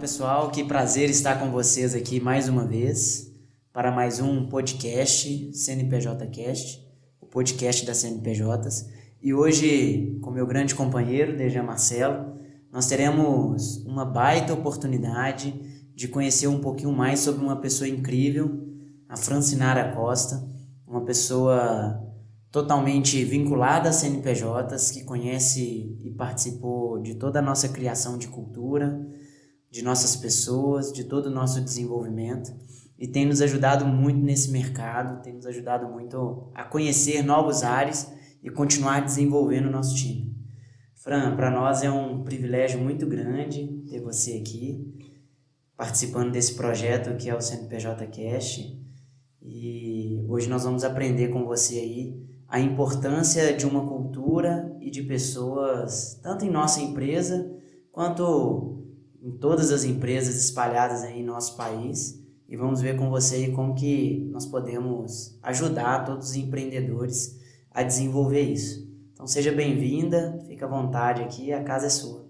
pessoal, que prazer estar com vocês aqui mais uma vez para mais um podcast CNPJ Cast, o podcast das CNPJs. E hoje, com meu grande companheiro, Dejan Marcelo, nós teremos uma baita oportunidade de conhecer um pouquinho mais sobre uma pessoa incrível, a Francinara Costa, uma pessoa totalmente vinculada às CNPJs, que conhece e participou de toda a nossa criação de cultura, de nossas pessoas, de todo o nosso desenvolvimento e tem nos ajudado muito nesse mercado, tem nos ajudado muito a conhecer novos ares e continuar desenvolvendo o nosso time. Fran, para nós é um privilégio muito grande ter você aqui, participando desse projeto que é o CNPJ Cast, e hoje nós vamos aprender com você aí a importância de uma cultura e de pessoas, tanto em nossa empresa, quanto em todas as empresas espalhadas aí em nosso país, e vamos ver com você aí como que nós podemos ajudar todos os empreendedores a desenvolver isso. Então seja bem-vinda, fica à vontade aqui, a casa é sua.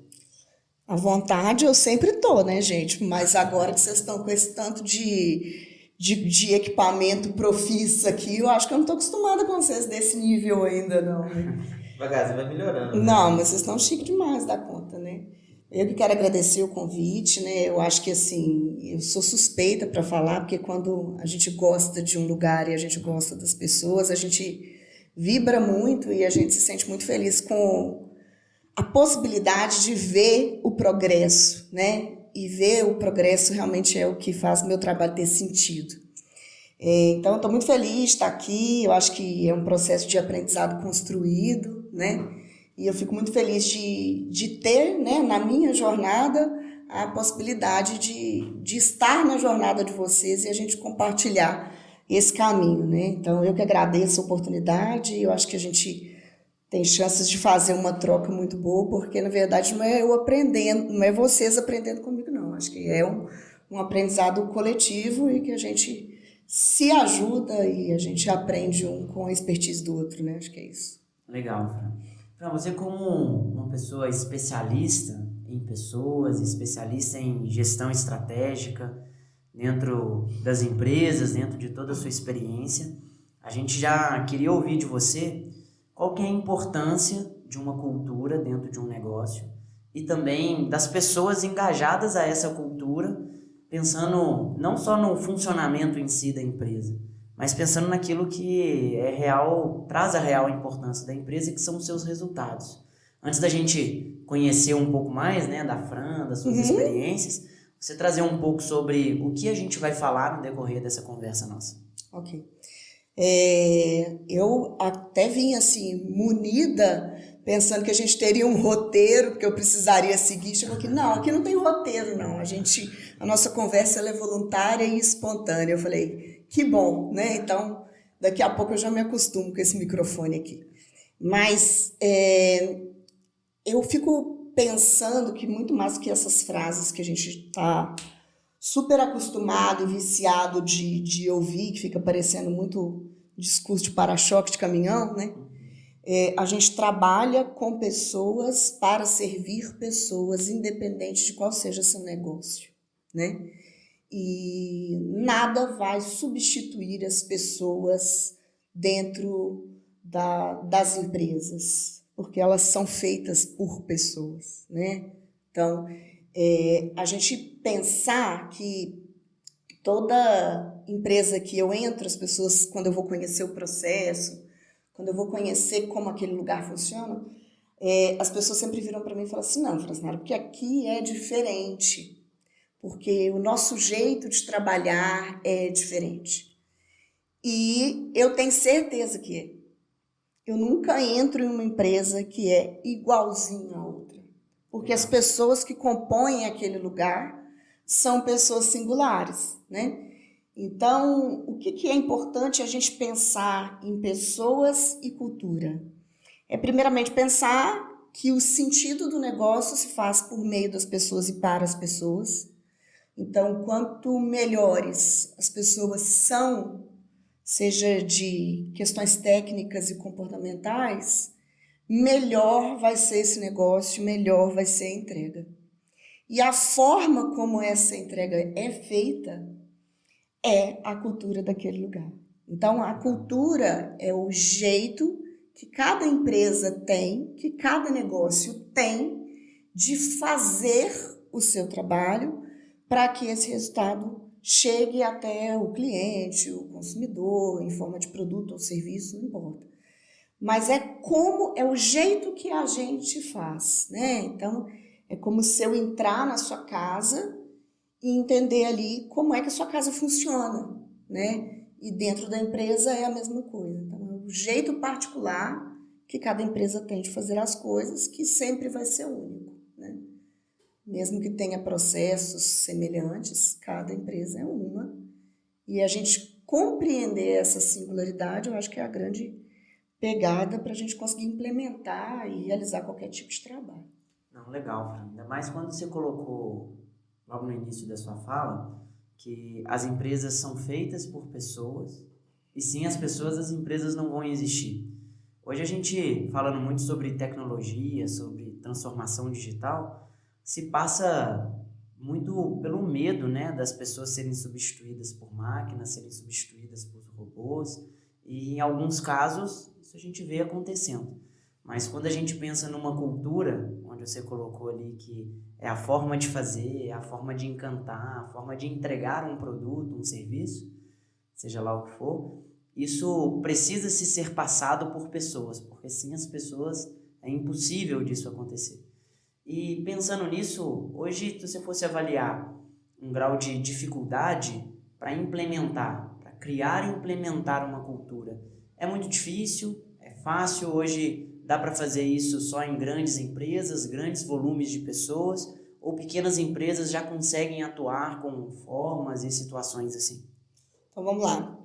À vontade eu sempre tô, né, gente? Mas agora que vocês estão com esse tanto de equipamento profissa aqui, eu acho que eu não tô acostumada com vocês desse nível ainda, não. Devagarzinho vai melhorando. Não, mas vocês estão chique demais da conta, né? Eu que quero agradecer o convite, né? Eu acho que, assim, eu sou suspeita para falar, porque quando a gente gosta de um lugar e a gente gosta das pessoas, a gente vibra muito e a gente se sente muito feliz com a possibilidade de ver o progresso, né? E ver o progresso realmente é o que faz o meu trabalho ter sentido. Então, estou muito feliz de estar aqui, eu acho que é um processo de aprendizado construído, né? E eu fico muito feliz de ter, né, na minha jornada, a possibilidade de estar na jornada de vocês e a gente compartilhar esse caminho, né? Então, eu que agradeço a oportunidade, eu acho que a gente tem chances de fazer uma troca muito boa, porque, na verdade, não é eu aprendendo, não é vocês aprendendo comigo, não. Acho que é um aprendizado coletivo e que a gente se ajuda e a gente aprende um com a expertise do outro, né? Acho que é isso. Legal, Fran. Fran, você como uma pessoa especialista em pessoas, especialista em gestão estratégica dentro das empresas, dentro de toda a sua experiência, a gente já queria ouvir de você qual que é a importância de uma cultura dentro de um negócio e também das pessoas engajadas a essa cultura, pensando não só no funcionamento em si da empresa, mas pensando naquilo que é real, traz a real importância da empresa, que são os seus resultados. Antes da gente conhecer um pouco mais, né, da Fran, das suas experiências, você trazer um pouco sobre o que a gente vai falar no decorrer dessa conversa nossa. Ok. Eu até vim assim, munida, pensando que a gente teria um roteiro que eu precisaria seguir. Chegou aqui, não, aqui não tem roteiro, não. A nossa conversa ela é voluntária e espontânea. Eu falei, que bom, né? Então, daqui a pouco eu já me acostumo com esse microfone aqui. Mas eu fico pensando que muito mais do que essas frases que a gente está super acostumado e viciado de ouvir, que fica parecendo muito discurso de para-choque de caminhão, né? A gente trabalha com pessoas para servir pessoas, independente de qual seja seu negócio, né? E nada vai substituir as pessoas dentro das empresas, porque elas são feitas por pessoas, né? Então, a gente pensar que toda empresa que eu entro, as pessoas, quando eu vou conhecer o processo, quando eu vou conhecer como aquele lugar funciona, as pessoas sempre viram para mim e falam assim, não, Francinara, porque aqui é diferente, porque o nosso jeito de trabalhar é diferente. E eu tenho certeza que é. Eu nunca entro em uma empresa que é igualzinha a outra, porque as pessoas que compõem aquele lugar são pessoas singulares, né? Então, o que é importante a gente pensar em pessoas e cultura? Primeiramente, pensar que o sentido do negócio se faz por meio das pessoas e para as pessoas. Então, quanto melhores as pessoas são, seja de questões técnicas e comportamentais, melhor vai ser esse negócio, melhor vai ser a entrega. E a forma como essa entrega é feita é a cultura daquele lugar. Então, a cultura é o jeito que cada empresa tem, que cada negócio tem de fazer o seu trabalho para que esse resultado chegue até o cliente, o consumidor, em forma de produto ou serviço, não importa. Mas é o jeito que a gente faz, né? Então, é como se eu entrar na sua casa e entender ali como é que a sua casa funciona, né? E dentro da empresa é a mesma coisa. Então, é o jeito particular que cada empresa tem de fazer as coisas, que sempre vai ser único, né? Mesmo que tenha processos semelhantes, cada empresa é uma. E a gente compreender essa singularidade, eu acho que é a grande pegada para a gente conseguir implementar e realizar qualquer tipo de trabalho. Não, legal, Fran. Ainda mais quando você colocou, logo no início da sua fala, que as empresas são feitas por pessoas, e sem as pessoas as empresas não vão existir. Hoje a gente, falando muito sobre tecnologia, sobre transformação digital, se passa muito pelo medo, né, das pessoas serem substituídas por máquinas, serem substituídas por robôs, e em alguns casos isso a gente vê acontecendo. Mas quando a gente pensa numa cultura, onde você colocou ali que é a forma de fazer, é a forma de encantar, a forma de entregar um produto, um serviço, seja lá o que for, isso precisa se ser passado por pessoas, porque sem as pessoas é impossível disso acontecer. E pensando nisso, hoje, se você fosse avaliar um grau de dificuldade para implementar, para criar e implementar uma cultura, é muito difícil, é fácil, hoje dá para fazer isso só em grandes empresas, grandes volumes de pessoas, ou pequenas empresas já conseguem atuar com formas e situações assim? Então vamos lá.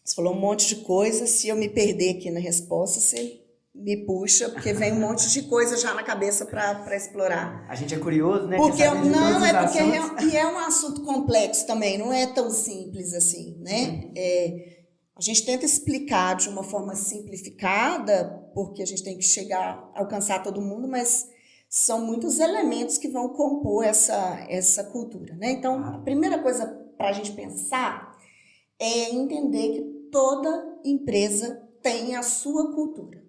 Você falou um monte de coisa, se eu me perder aqui na resposta, você me puxa, porque vem um monte de coisa já na cabeça para explorar. A gente é curioso, né? Porque não, é um assunto complexo também, não é tão simples assim, né? A gente tenta explicar de uma forma simplificada, porque a gente tem que alcançar todo mundo, mas são muitos elementos que vão compor essa cultura, né? Então, a primeira coisa para a gente pensar é entender que toda empresa tem a sua cultura.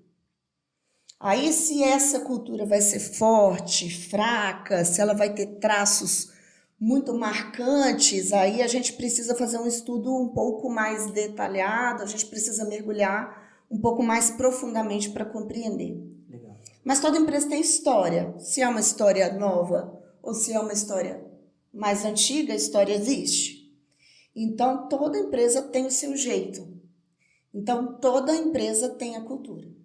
Aí, se essa cultura vai ser forte, fraca, se ela vai ter traços muito marcantes, aí a gente precisa fazer um estudo um pouco mais detalhado, a gente precisa mergulhar um pouco mais profundamente para compreender. Legal. Mas toda empresa tem história. Se é uma história nova ou se é uma história mais antiga, a história existe. Então, toda empresa tem o seu jeito. Então, toda empresa tem a cultura.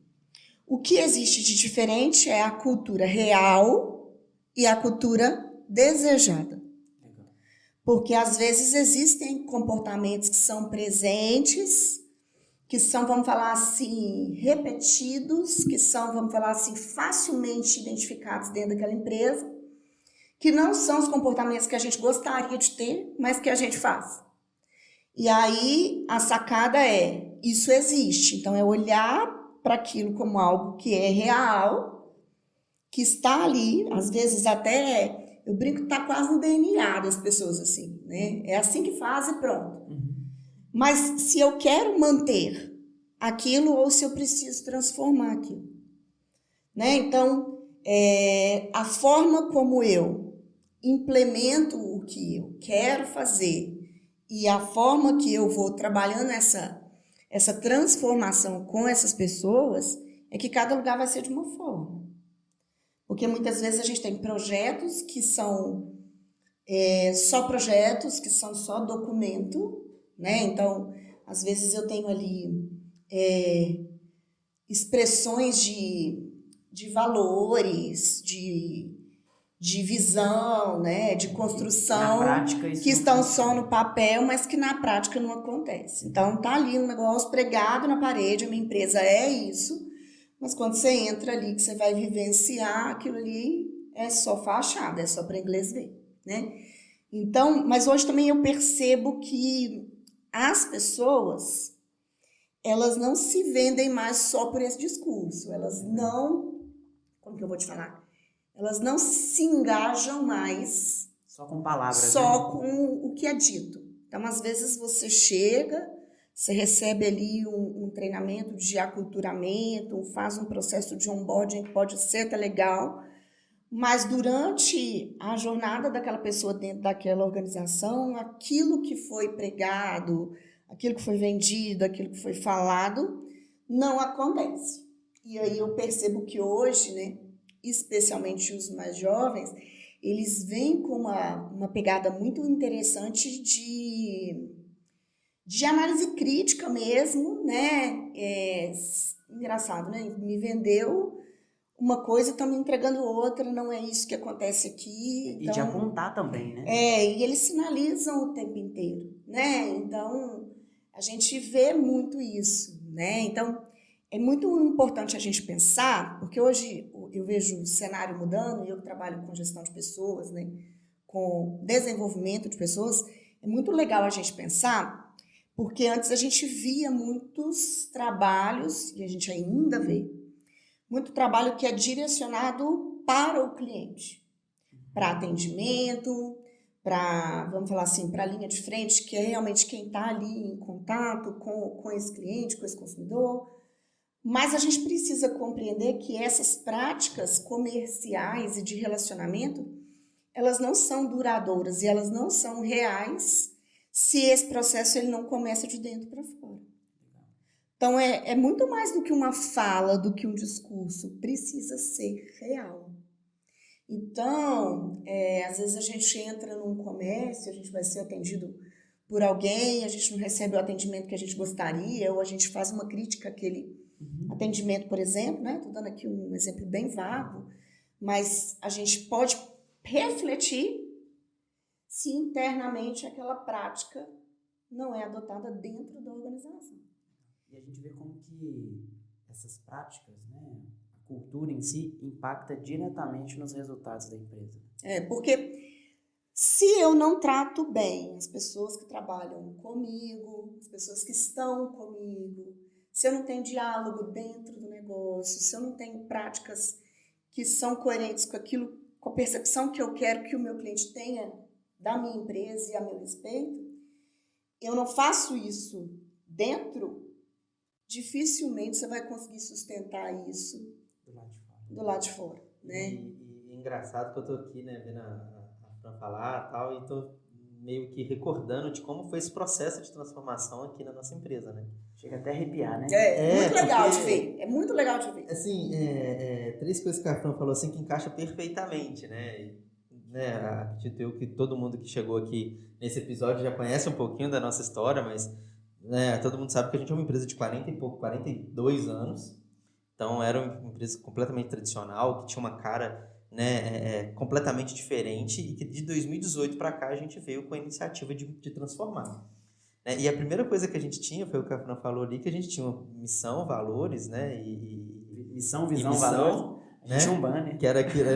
O que existe de diferente é a cultura real e a cultura desejada. Porque, às vezes, existem comportamentos que são presentes, que são, vamos falar assim, repetidos, que são, vamos falar assim, facilmente identificados dentro daquela empresa, que não são os comportamentos que a gente gostaria de ter, mas que a gente faz. E aí, a sacada isso existe. Então, é olhar para aquilo como algo que é real, que está ali, às vezes até, eu brinco que está quase no DNA das pessoas, assim, né? É assim que faz e pronto. Mas se eu quero manter aquilo ou se eu preciso transformar aquilo, né? Então, a forma como eu implemento o que eu quero fazer e a forma que eu vou trabalhando essa transformação com essas pessoas é que cada lugar vai ser de uma forma. Porque muitas vezes a gente tem projetos que são só projetos, que são só documento, né? Então, às vezes eu tenho ali expressões de valores, de visão, né, de construção, prática, que estão só no papel, mas que na prática não acontece. Então, tá ali um negócio pregado na parede, a minha empresa é isso, mas quando você entra ali, que você vai vivenciar, aquilo ali é só fachada, é só para inglês ver, né? Então, mas hoje também eu percebo que as pessoas, elas não se vendem mais só por esse discurso, elas não, como que eu vou te falar? Elas não se engajam mais Só com palavras, só né? com o que é dito. Então, às vezes, você chega, você recebe ali um treinamento de aculturamento, faz um processo de onboarding que pode ser até legal, mas durante a jornada daquela pessoa dentro daquela organização, aquilo que foi pregado, aquilo que foi vendido, aquilo que foi falado, não acontece. E aí eu percebo que hoje, né, especialmente os mais jovens, eles vêm com uma pegada muito interessante de análise crítica mesmo, né? Engraçado, né? Me vendeu uma coisa, estão me entregando outra, não é isso que acontece aqui. E de apontar também, né? E eles sinalizam o tempo inteiro, né? Então, a gente vê muito isso, né? Então, é muito importante a gente pensar, porque hoje eu vejo o cenário mudando, e eu trabalho com gestão de pessoas, né? Com desenvolvimento de pessoas, é muito legal a gente pensar, porque antes a gente via muitos trabalhos, e a gente ainda vê, muito trabalho que é direcionado para o cliente, para atendimento, para, vamos falar assim, para a linha de frente, que é realmente quem está ali em contato com esse cliente, com esse consumidor. Mas a gente precisa compreender que essas práticas comerciais e de relacionamento, elas não são duradouras e elas não são reais se esse processo ele não começa de dentro para fora. Então, é muito mais do que uma fala, do que um discurso. Precisa ser real. Então, às vezes a gente entra num comércio, a gente vai ser atendido por alguém, a gente não recebe o atendimento que a gente gostaria, ou a gente faz uma crítica àquele atendimento, por exemplo, né? Estou dando aqui um exemplo bem vago, mas a gente pode refletir se internamente aquela prática não é adotada dentro da organização. E a gente vê como que essas práticas, né, a cultura em si, impacta diretamente nos resultados da empresa. Porque se eu não trato bem as pessoas que trabalham comigo, as pessoas que estão comigo, se eu não tenho diálogo dentro do negócio, se eu não tenho práticas que são coerentes com aquilo, com a percepção que eu quero que o meu cliente tenha da minha empresa e a meu respeito, eu não faço isso dentro, dificilmente você vai conseguir sustentar isso do lado de fora, né? E engraçado que eu tô aqui, né, vendo a Fran falar e tal, e tô meio que recordando de como foi esse processo de transformação aqui na nossa empresa, né? Chega até a arrepiar, né? Muito legal de ver. É muito legal de ver. Assim, três coisas que a Fran falou assim que encaixa perfeitamente, né? Acredito eu que todo mundo que chegou aqui nesse episódio já conhece um pouquinho da nossa história, mas né, todo mundo sabe que a gente é uma empresa de 42 anos. Então era uma empresa completamente tradicional, que tinha uma cara, né, completamente diferente, e que de 2018 para cá a gente veio com a iniciativa de transformar. Né? E a primeira coisa que a gente tinha, foi o que a Fran falou ali, que a gente tinha uma missão, valores, né? Missão, visão, valores. Né? Tinha um banner.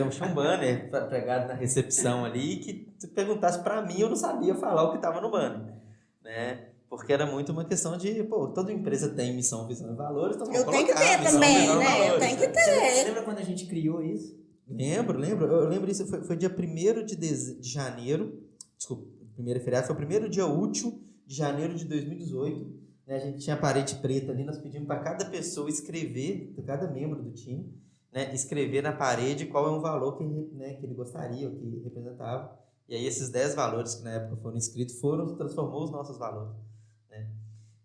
Tinha um banner pregado na recepção ali, que se perguntasse para mim, eu não sabia falar o que estava no banner. Né? Porque era muito uma questão de, toda empresa tem missão, visão e valores, então eu tenho que ter também, né? Eu tenho que ter. Você lembra quando a gente criou isso? Lembro. Eu lembro isso, foi dia 1º de janeiro, desculpa, o primeiro feriado, foi o primeiro dia útil de janeiro de 2018, né? A gente tinha a parede preta ali, nós pedimos para cada pessoa escrever, cada membro do time, né? Escrever na parede qual é um valor que, né, que ele gostaria, ou que representava, e aí esses 10 valores que na época foram escritos transformou os nossos valores.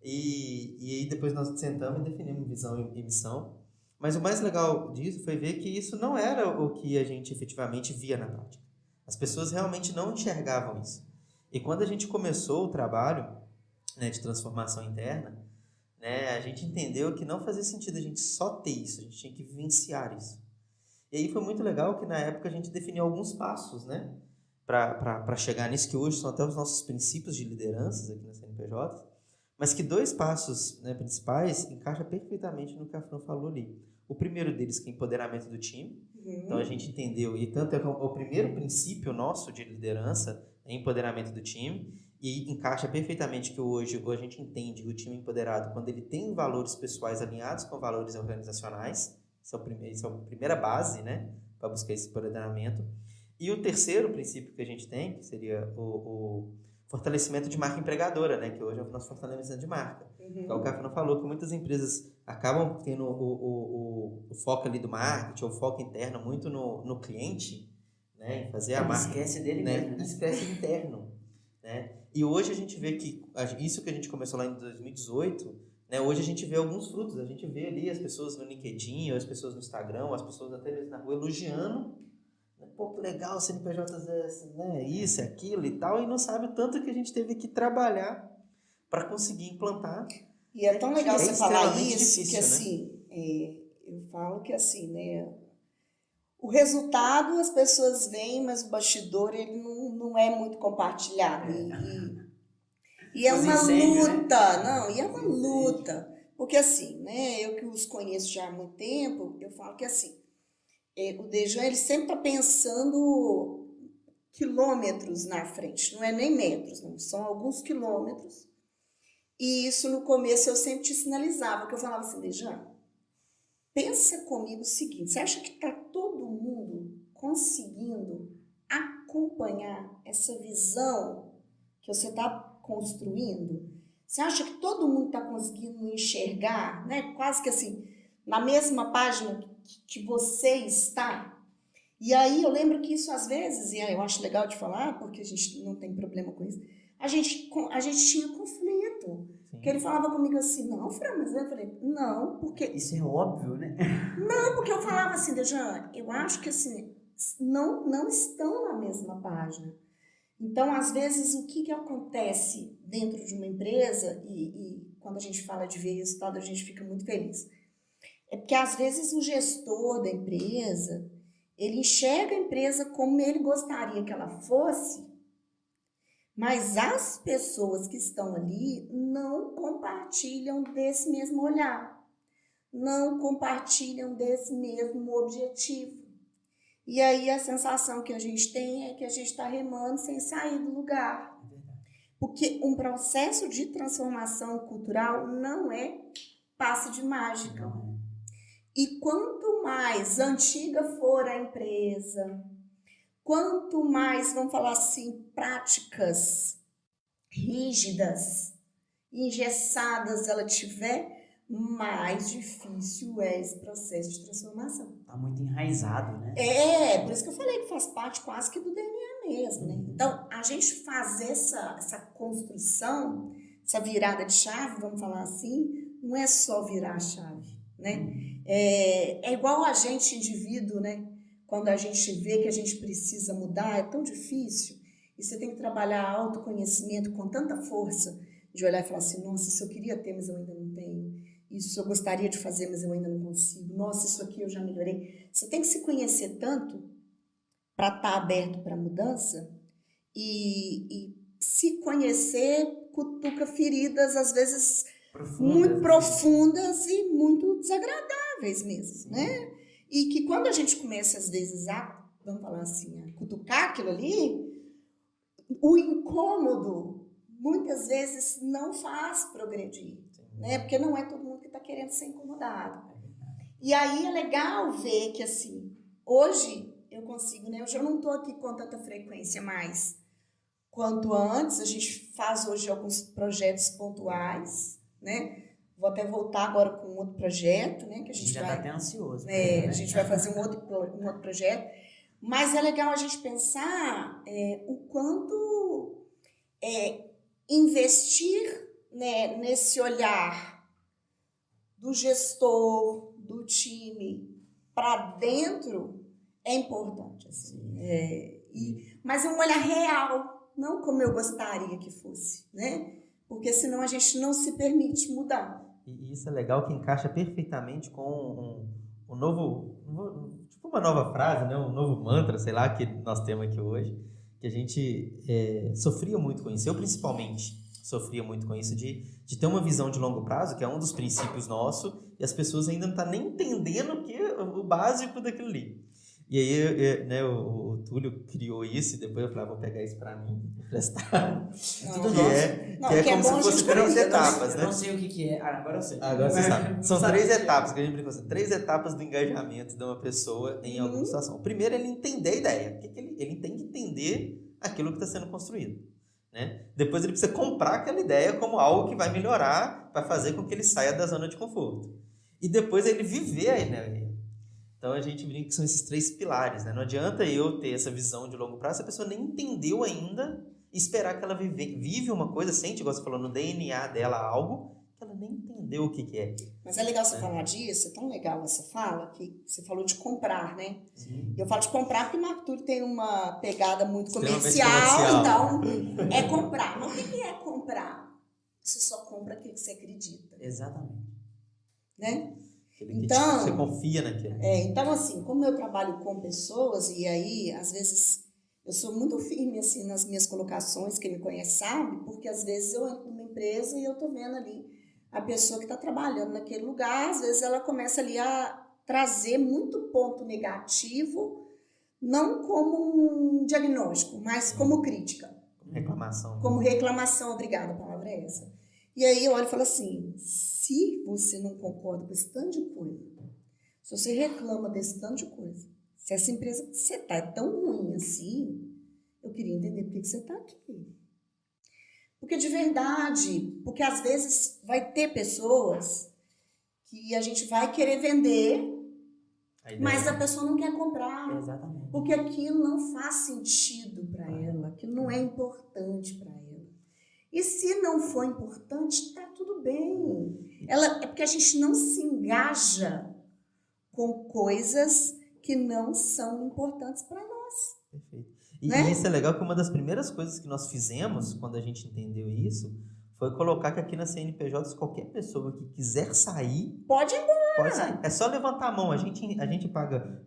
E aí depois nós sentamos e definimos visão e missão. Mas o mais legal disso foi ver que isso não era o que a gente efetivamente via na prática. As pessoas realmente não enxergavam isso. E quando a gente começou o trabalho, né, de transformação interna, né, a gente entendeu que não fazia sentido a gente só ter isso, a gente tinha que vivenciar isso. E aí foi muito legal que na época a gente definiu alguns passos, né, para chegar nisso, que hoje são até os nossos princípios de lideranças aqui na CNPJ, mas que 2 passos, né, principais encaixam perfeitamente no que a Fran falou ali. O primeiro deles, que é empoderamento do time. Então a gente entendeu, e tanto é que o primeiro princípio nosso de liderança é empoderamento do time, e encaixa perfeitamente que hoje a gente entende que o time empoderado, quando ele tem valores pessoais alinhados com valores organizacionais, isso é a primeira base, né, para buscar esse empoderamento. E o terceiro princípio que a gente tem, que seria o fortalecimento de marca empregadora, né? Que hoje é o nosso fortalecimento de marca. Uhum. O Café não falou que muitas empresas acabam tendo o foco ali do marketing, ou o foco interno muito no cliente, né? Em fazer a marca. Esquece dele né? mesmo, né? Esquece o interno, né? E hoje a gente vê que isso que a gente começou lá em 2018, né? Hoje a gente vê alguns frutos. A gente vê ali as pessoas no LinkedIn, ou as pessoas no Instagram, ou as pessoas até mesmo na rua elogiando. Pô, que legal, o CNPJ, né? Isso, aquilo e tal, e não sabe o tanto que a gente teve que trabalhar para conseguir implantar. E é tão legal você falar isso, difícil, que né? assim, eu falo que assim, né? O resultado as pessoas veem, mas o bastidor ele não é muito compartilhado. E é Os uma incêndios, né? luta, não, e é uma luta. Porque assim, né? Eu que os conheço já há muito tempo, eu falo que assim, o Dejan, ele sempre está pensando quilômetros na frente, não é nem metros, não, são alguns quilômetros. E isso no começo eu sempre te sinalizava, que eu falava assim, Dejan, pensa comigo o seguinte, você acha que está todo mundo conseguindo acompanhar essa visão que você está construindo? Você acha que todo mundo está conseguindo enxergar, né? Quase que assim, na mesma página que você está? E aí eu lembro que isso às vezes, e eu acho legal de falar, porque a gente não tem problema com isso, a gente tinha conflito. Porque ele falava comigo assim, não, Fran, mas eu falei, não, porque... Isso é óbvio, né? Não, porque eu falava assim, Dejan, eu acho que assim, não estão na mesma página. Então, às vezes, o que acontece dentro de uma empresa, e quando a gente fala de ver resultado, a gente fica muito feliz. É porque, às vezes, o gestor da empresa, ele enxerga a empresa como ele gostaria que ela fosse, mas as pessoas que estão ali não compartilham desse mesmo olhar, não compartilham desse mesmo objetivo. E aí a sensação que a gente tem é que a gente está remando sem sair do lugar. Porque um processo de transformação cultural não é passe de mágica. E quanto mais antiga for a empresa, quanto mais, vamos falar assim, práticas rígidas, engessadas ela tiver, mais difícil é esse processo de transformação. Tá muito enraizado, né? Por isso que eu falei que faz parte quase que do DNA mesmo, né? Então, a gente fazer essa construção, essa virada de chave, vamos falar assim, não é só virar a chave, né? É igual a gente, indivíduo, né? Quando a gente vê que a gente precisa mudar, é tão difícil. E você tem que trabalhar autoconhecimento com tanta força de olhar e falar assim, nossa, isso eu queria ter, mas eu ainda não tenho. Isso eu gostaria de fazer, mas eu ainda não consigo. Nossa, isso aqui eu já melhorei. Você tem que se conhecer tanto para estar aberto para a mudança e se conhecer cutuca feridas, às vezes muito profundas e muito desagradáveis mesmo, né? E que quando a gente começa, às vezes, vamos falar assim, a cutucar aquilo ali, o incômodo muitas vezes não faz progredir, né? Porque não é todo mundo que está querendo ser incomodado. E aí é legal ver que, assim, hoje eu consigo, né? Hoje eu não estou aqui com tanta frequência mais quanto antes. A gente faz hoje alguns projetos pontuais, né? Vou até voltar agora com um outro projeto, né? Que a gente já vai... está até ansioso. A gente vai fazer um outro projeto. Mas é legal a gente pensar o quanto investir, né, nesse olhar do gestor, do time, para dentro é importante. Assim, mas é um olhar real, não como eu gostaria que fosse, né? Porque senão a gente não se permite mudar. E isso é legal, que encaixa perfeitamente com um novo, tipo uma nova frase, né? Um novo mantra, sei lá, que nós temos aqui hoje, que a gente sofria muito com isso. Eu, principalmente, sofria muito com isso, de ter uma visão de longo prazo, que é um dos princípios nossos, e as pessoas ainda não estão nem entendendo o básico daquilo ali. E aí, né, o Túlio criou isso e depois eu falei, vou pegar isso para mim, emprestar. Que é como se fosse 3 etapas, né? Eu não sei o que é. Agora eu sei. Agora você sabe. São 3 etapas, que a gente brincou assim, 3 etapas do engajamento de uma pessoa em alguma situação. O primeiro é ele entender a ideia. Ele tem que entender aquilo que está sendo construído. Né? Depois ele precisa comprar aquela ideia como algo que vai melhorar, vai fazer com que ele saia da zona de conforto. E depois ele viver a ideia. Então a gente brinca que são esses 3 pilares. Né? Não adianta eu ter essa visão de longo prazo se a pessoa nem entendeu ainda e esperar que ela vive uma coisa, sente, igual você falou, no DNA dela algo que ela nem entendeu o que é. Mas é legal você falar disso, é tão legal essa fala, que você falou de comprar, né? Sim. Eu falo de comprar porque o Marco Túlio tem uma pegada muito comercial, então é comprar. Mas o que é comprar? Você só compra aquilo que você acredita. Exatamente. Né? Então, você confia naquilo. Então, assim, como eu trabalho com pessoas, e aí, às vezes, eu sou muito firme, assim, nas minhas colocações, quem me conhece sabe, porque às vezes eu entro numa empresa e eu tô vendo ali a pessoa que está trabalhando naquele lugar, às vezes ela começa ali a trazer muito ponto negativo, não como um diagnóstico, mas como crítica. Reclamação. Como reclamação, obrigada, a palavra é essa. E aí eu olho e falo assim, se você não concorda com esse tanto de coisa, se você reclama desse tanto de coisa, se essa empresa que você está é tão ruim assim, eu queria entender por que você está aqui. Porque de verdade, porque às vezes vai ter pessoas que a gente vai querer vender, mas a pessoa não quer comprar. Exatamente. Porque aquilo não faz sentido para ela, aquilo não é importante para ela. E se não for importante, está tudo bem. É porque a gente não se engaja com coisas que não são importantes para nós. Perfeito. E Né? isso é legal, que uma das primeiras coisas que nós fizemos, quando a gente entendeu isso, foi colocar que aqui na CNPJ, qualquer pessoa que quiser sair, pode ir embora. pode sair. É só levantar a mão. A gente paga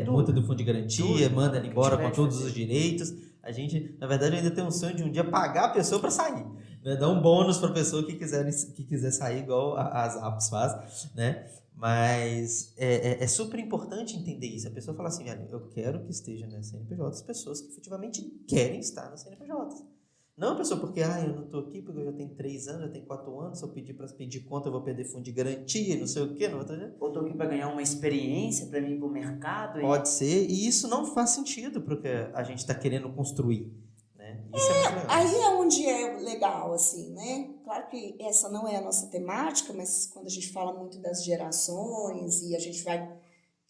multa do fundo de garantia, manda ela embora com todos os direitos. A gente, na verdade, ainda tem um sonho de um dia pagar a pessoa para sair. Né? Dar um bônus para a pessoa que quiser sair, igual as apps faz, né? Mas é super importante entender isso. A pessoa fala assim, eu quero que esteja na CNPJ as pessoas que efetivamente querem estar na CNPJ. Não a pessoa porque, eu não estou aqui porque eu já tenho 3 anos, já tenho 4 anos, se eu pedir para pedir conta eu vou perder fundo de garantia, não sei o quê. Não vou ter... Ou estou aqui para ganhar uma experiência, para mim ir para o mercado. Pode ser, e isso não faz sentido para o que a gente está querendo construir. Né? Isso é muito legal. Aí é onde é legal, assim, né? Claro que essa não é a nossa temática, mas quando a gente fala muito das gerações e a gente vai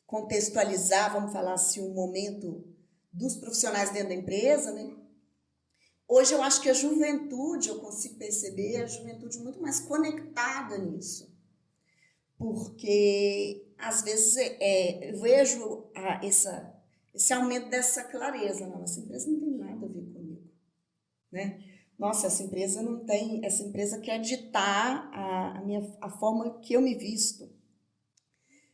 contextualizar, vamos falar assim, o momento dos profissionais dentro da empresa, né? Hoje eu acho que a juventude, eu consigo perceber a juventude muito mais conectada nisso. Porque, às vezes, eu vejo esse aumento dessa clareza. Não, essa empresa não tem nada a ver comigo. Né? Nossa, essa empresa não tem... Essa empresa quer ditar a forma que eu me visto.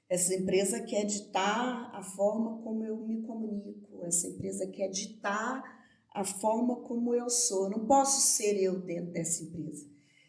Essa empresa quer ditar a forma como eu me comunico. Essa empresa quer ditar a forma como eu sou. Eu não posso ser eu dentro dessa empresa.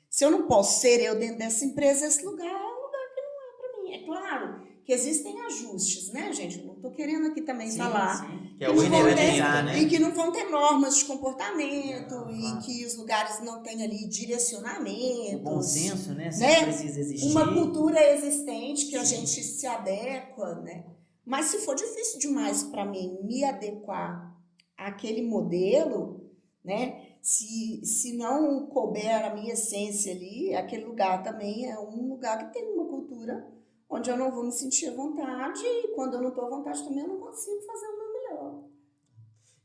Se eu não posso ser eu dentro dessa empresa, esse lugar é um lugar que não é para mim. É claro que existem ajustes, né, gente? Eu não estou querendo aqui também falar. Sim. Que é o inerente, né? E que não vão ter normas de comportamento, e que os lugares não têm ali direcionamentos. O bom senso, né? Sempre precisa existir. Uma cultura existente que a gente se adequa, né? Mas se for difícil demais para mim me adequar àquele modelo, né? Se não couber a minha essência ali, aquele lugar também é um lugar que tem uma cultura onde eu não vou me sentir à vontade, e quando eu não estou à vontade também eu não consigo fazer o meu melhor.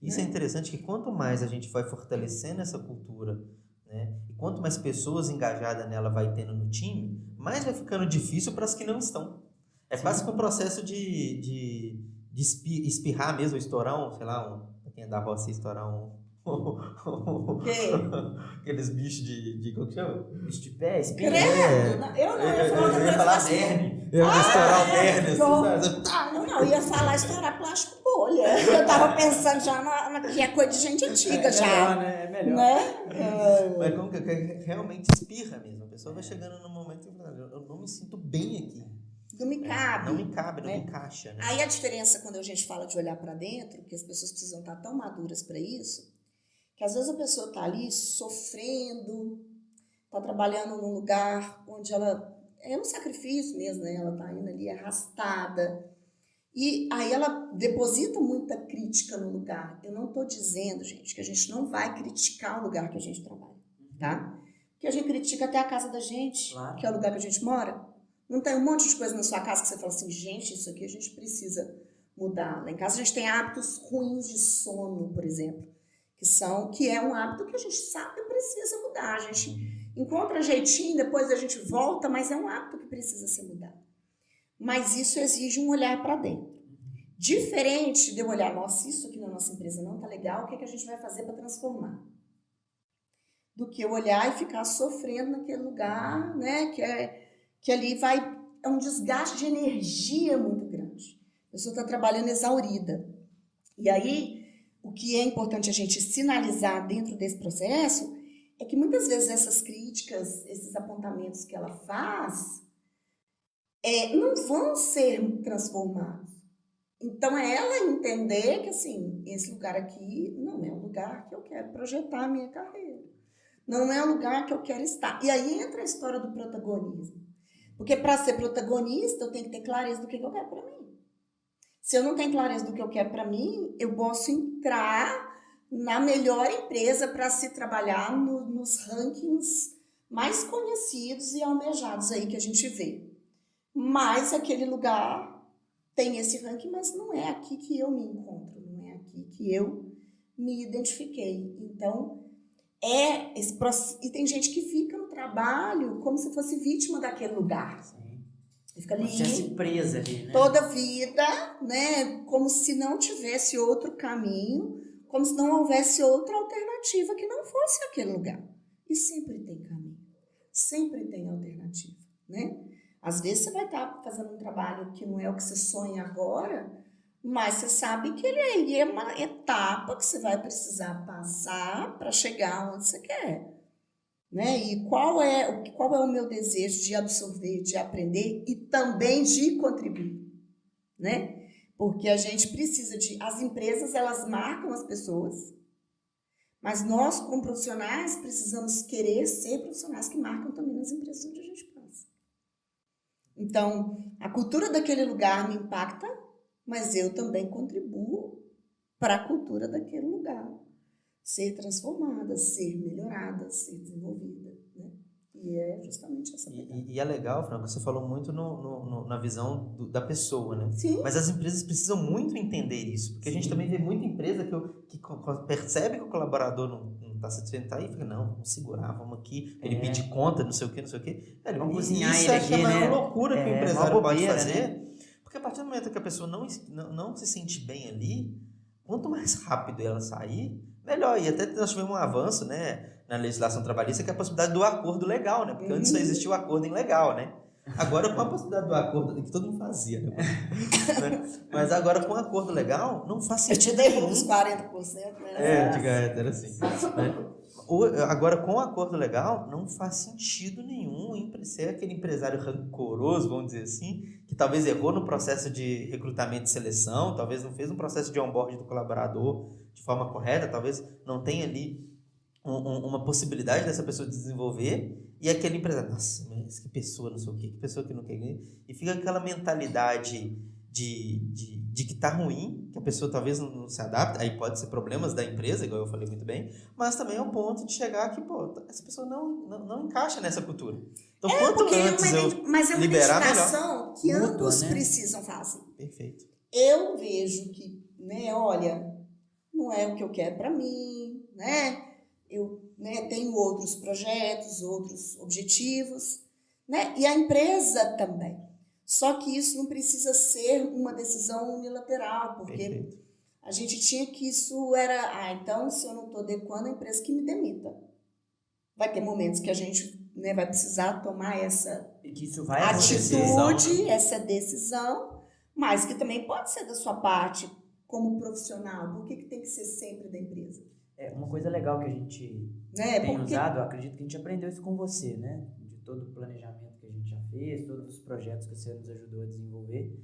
Isso é interessante, que quanto mais a gente vai fortalecendo essa cultura, né, e quanto mais pessoas engajadas nela vai tendo no time, mais vai ficando difícil para as que não estão. É quase que um processo de espirrar mesmo, estourar pra quem é da roça, estourar aqueles bichos de como que chama? Bicho de pé, espinha. Credo! Eu ia falar derne. Eu ia estourar o derne. Eu ia falar estourar plástico bolha. Eu tava pensando já que é coisa de gente antiga já. Melhor, né? É melhor. Né? Mas como que realmente espirra mesmo. A pessoa vai chegando num momento e fala, eu não me sinto bem aqui. não me cabe. Não me cabe, não né? me encaixa. Né? Aí a diferença quando a gente fala de olhar para dentro, que as pessoas precisam estar tão maduras para isso, que às vezes a pessoa está ali sofrendo, está trabalhando num lugar onde ela é um sacrifício mesmo, né? Ela está indo ali arrastada. E aí ela deposita muita crítica no lugar. Eu não estou dizendo, gente, que a gente não vai criticar o lugar que a gente trabalha, tá? Porque a gente critica até a casa da gente, Claro. que é o lugar que a gente mora. Não tem um monte de coisa na sua casa que você fala assim, gente, isso aqui a gente precisa mudar. Lá em casa a gente tem hábitos ruins de sono, por exemplo, que é um hábito que a gente sabe que precisa mudar. A gente encontra jeitinho, depois a gente volta, mas é um hábito que precisa ser mudado. Mas isso exige um olhar para dentro. Diferente de eu olhar, nossa, isso aqui na nossa empresa não tá legal, o que, é que a gente vai fazer para transformar? Do que eu olhar e ficar sofrendo naquele lugar, né? Que ali é um desgaste de energia muito grande. A pessoa está trabalhando exaurida. E aí, o que é importante a gente sinalizar dentro desse processo é que muitas vezes essas críticas, esses apontamentos que ela faz, não vão ser transformados. Então, é ela entender que, assim, esse lugar aqui não é um lugar que eu quero projetar a minha carreira. Não é um lugar que eu quero estar. E aí entra a história do protagonismo. Porque para ser protagonista, eu tenho que ter clareza do que eu quero para mim. Se eu não tenho clareza do que eu quero para mim, eu posso entrar na melhor empresa para se trabalhar nos rankings mais conhecidos e almejados aí que a gente vê. Mas aquele lugar tem esse ranking, mas não é aqui que eu me encontro, não é aqui que eu me identifiquei. Então, esse processo. E tem gente que fica no trabalho como se fosse vítima daquele lugar. Sim. Fica ali, estivesse presa ali, né? toda a vida, né? Como se não tivesse outro caminho, como se não houvesse outra alternativa que não fosse aquele lugar. E sempre tem caminho, sempre tem alternativa, né? Às vezes você vai estar fazendo um trabalho que não é o que você sonha agora, mas você sabe que ele é uma etapa que você vai precisar passar para chegar onde você quer. Né? E qual é o meu desejo de absorver, de aprender e também de contribuir, né? Porque a gente precisa as empresas, elas marcam as pessoas, mas nós, como profissionais, precisamos querer ser profissionais que marcam também nas empresas onde a gente passa. Então, a cultura daquele lugar me impacta, mas eu também contribuo para a cultura daquele lugar ser transformada, ser melhorada, ser desenvolvida, né? E é justamente essa pegada. E é legal, Franco, você falou muito na visão da pessoa, né? Sim. Mas as empresas precisam muito entender isso, porque a gente também vê muita empresa que percebe que o colaborador não está satisfeito, tá aí, fica, não, vamos segurar, vamos aqui, ele pedir conta, não sei o quê. Vamos cozinhar isso ele acho que é aqui, a maior né? loucura que o Uma empresário pode bobeira, fazer, né? porque a partir do momento que a pessoa não se sente bem ali, quanto mais rápido ela sair, melhor. E até nós tivemos um avanço, né, na legislação trabalhista, que é a possibilidade do acordo legal, né? Porque antes só existia o acordo ilegal, né? Agora, com a possibilidade do acordo, que todo mundo fazia, né? Mas agora, com o acordo legal, não faz sentido. Eu te devolvo os 40%, né? Era assim. Né? Agora, com o acordo legal, não faz sentido nenhum ser aquele empresário rancoroso, vamos dizer assim, que talvez errou no processo de recrutamento e seleção, talvez não fez um processo de onboard do colaborador de forma correta, talvez não tenha ali uma possibilidade dessa pessoa desenvolver, e aquele empresário, nossa, mas que pessoa não sei o quê, que pessoa que não quer, e fica aquela mentalidade de que tá ruim, que a pessoa talvez não se adapte, aí pode ser problemas da empresa, igual eu falei muito bem, mas também é o ponto de chegar que, pô, essa pessoa não encaixa nessa cultura. Então, quanto antes mas é uma liberar, identificação que Mútua, ambos né? precisam fazer. Perfeito. Eu vejo que, né, olha, não é o que eu quero para mim, né? Eu, né, tenho outros projetos, outros objetivos, né? E a empresa também. Só que isso não precisa ser uma decisão unilateral, porque Perfeito. a gente tinha que isso era, então se eu não estou adequando, a empresa que me demita. Vai ter momentos que a gente, né, vai precisar tomar essa E que isso vai atitude, essa decisão, mas que também pode ser da sua parte como profissional. Por que tem que ser sempre da empresa? É uma coisa legal que a gente Né? tem usado, eu acredito que a gente aprendeu isso com você, né? De todo o planejamento que a gente já fez, todos os projetos que você nos ajudou a desenvolver,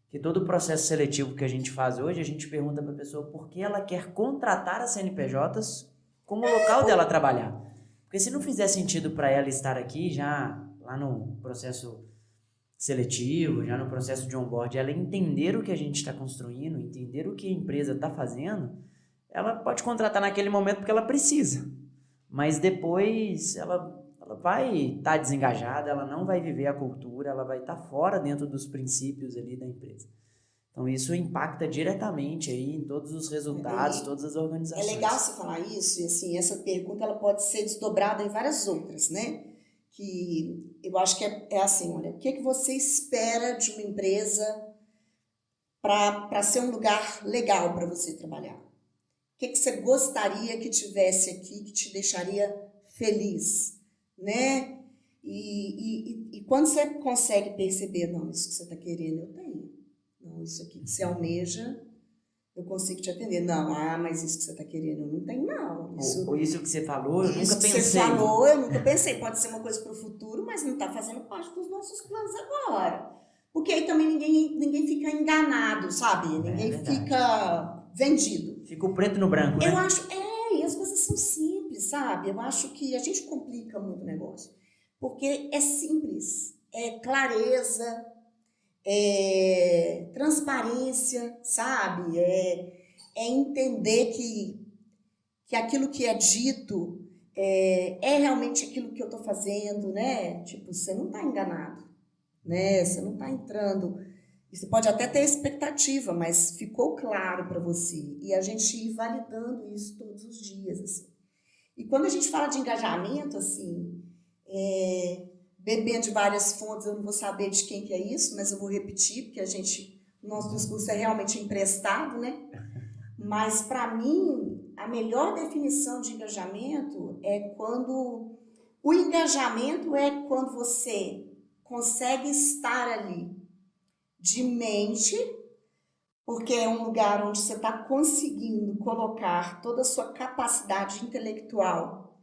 que todo o processo seletivo que a gente faz hoje, a gente pergunta para a pessoa por que ela quer contratar as CNPJs como local dela trabalhar. Porque se não fizer sentido para ela estar aqui, já lá no processo seletivo, já no processo de onboard, ela entender o que a gente está construindo, entender o que a empresa está fazendo, ela pode contratar naquele momento porque ela precisa. Mas depois ela vai estar desengajada, ela não vai viver a cultura, ela vai estar fora dentro dos princípios ali da empresa. Então isso impacta diretamente aí em todos os resultados, todas as organizações. É legal você falar isso, e assim, essa pergunta ela pode ser desdobrada em várias outras, né? Que eu acho que é assim, olha, o que é que você espera de uma empresa para ser um lugar legal para você trabalhar? O que é que você gostaria que tivesse aqui que te deixaria feliz, né? E quando você consegue perceber, não, isso que você está querendo, eu tenho. Não, isso aqui que você almeja, eu consigo te atender. Não, mas isso que você está querendo, eu não tenho, não. Ou isso que você falou, eu nunca pensei. Isso que você falou, eu nunca pensei. Pode ser uma coisa para o futuro, mas não está fazendo parte dos nossos planos agora. Porque aí também ninguém fica enganado, sabe? Ninguém fica vendido. Fica o preto no branco, né? Eu acho, e as coisas são simples, sabe? Eu acho que a gente complica muito o negócio. Porque é simples, é clareza, é transparência, sabe? É entender que aquilo que é dito é realmente aquilo que eu estou fazendo, né? Tipo, você não está enganado, né? Você não está entrando. Você pode até ter expectativa, mas ficou claro para você. E a gente ir validando isso todos os dias, assim. E quando a gente fala de engajamento, assim, bebendo de várias fontes, eu não vou saber de quem que é isso, mas eu vou repetir, porque o nosso discurso é realmente emprestado, né? Mas, para mim, a melhor definição de engajamento é quando... O engajamento é quando você consegue estar ali de mente, porque é um lugar onde você está conseguindo colocar toda a sua capacidade intelectual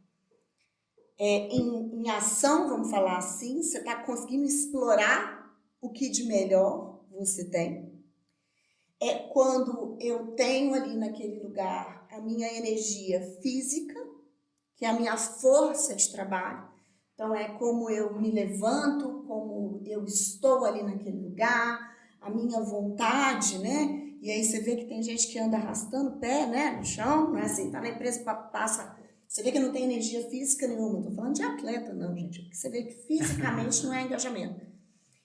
em ação, vamos falar assim, você está conseguindo explorar o que de melhor você tem. É quando eu tenho ali naquele lugar a minha energia física, que é a minha força de trabalho. Então, é como eu me levanto, como eu estou ali naquele lugar, a minha vontade, né? E aí você vê que tem gente que anda arrastando o pé, né, no chão, não é assim, tá na empresa, passa... Você vê que não tem energia física nenhuma. Não estou falando de atleta, não, gente. Porque você vê que fisicamente não é engajamento.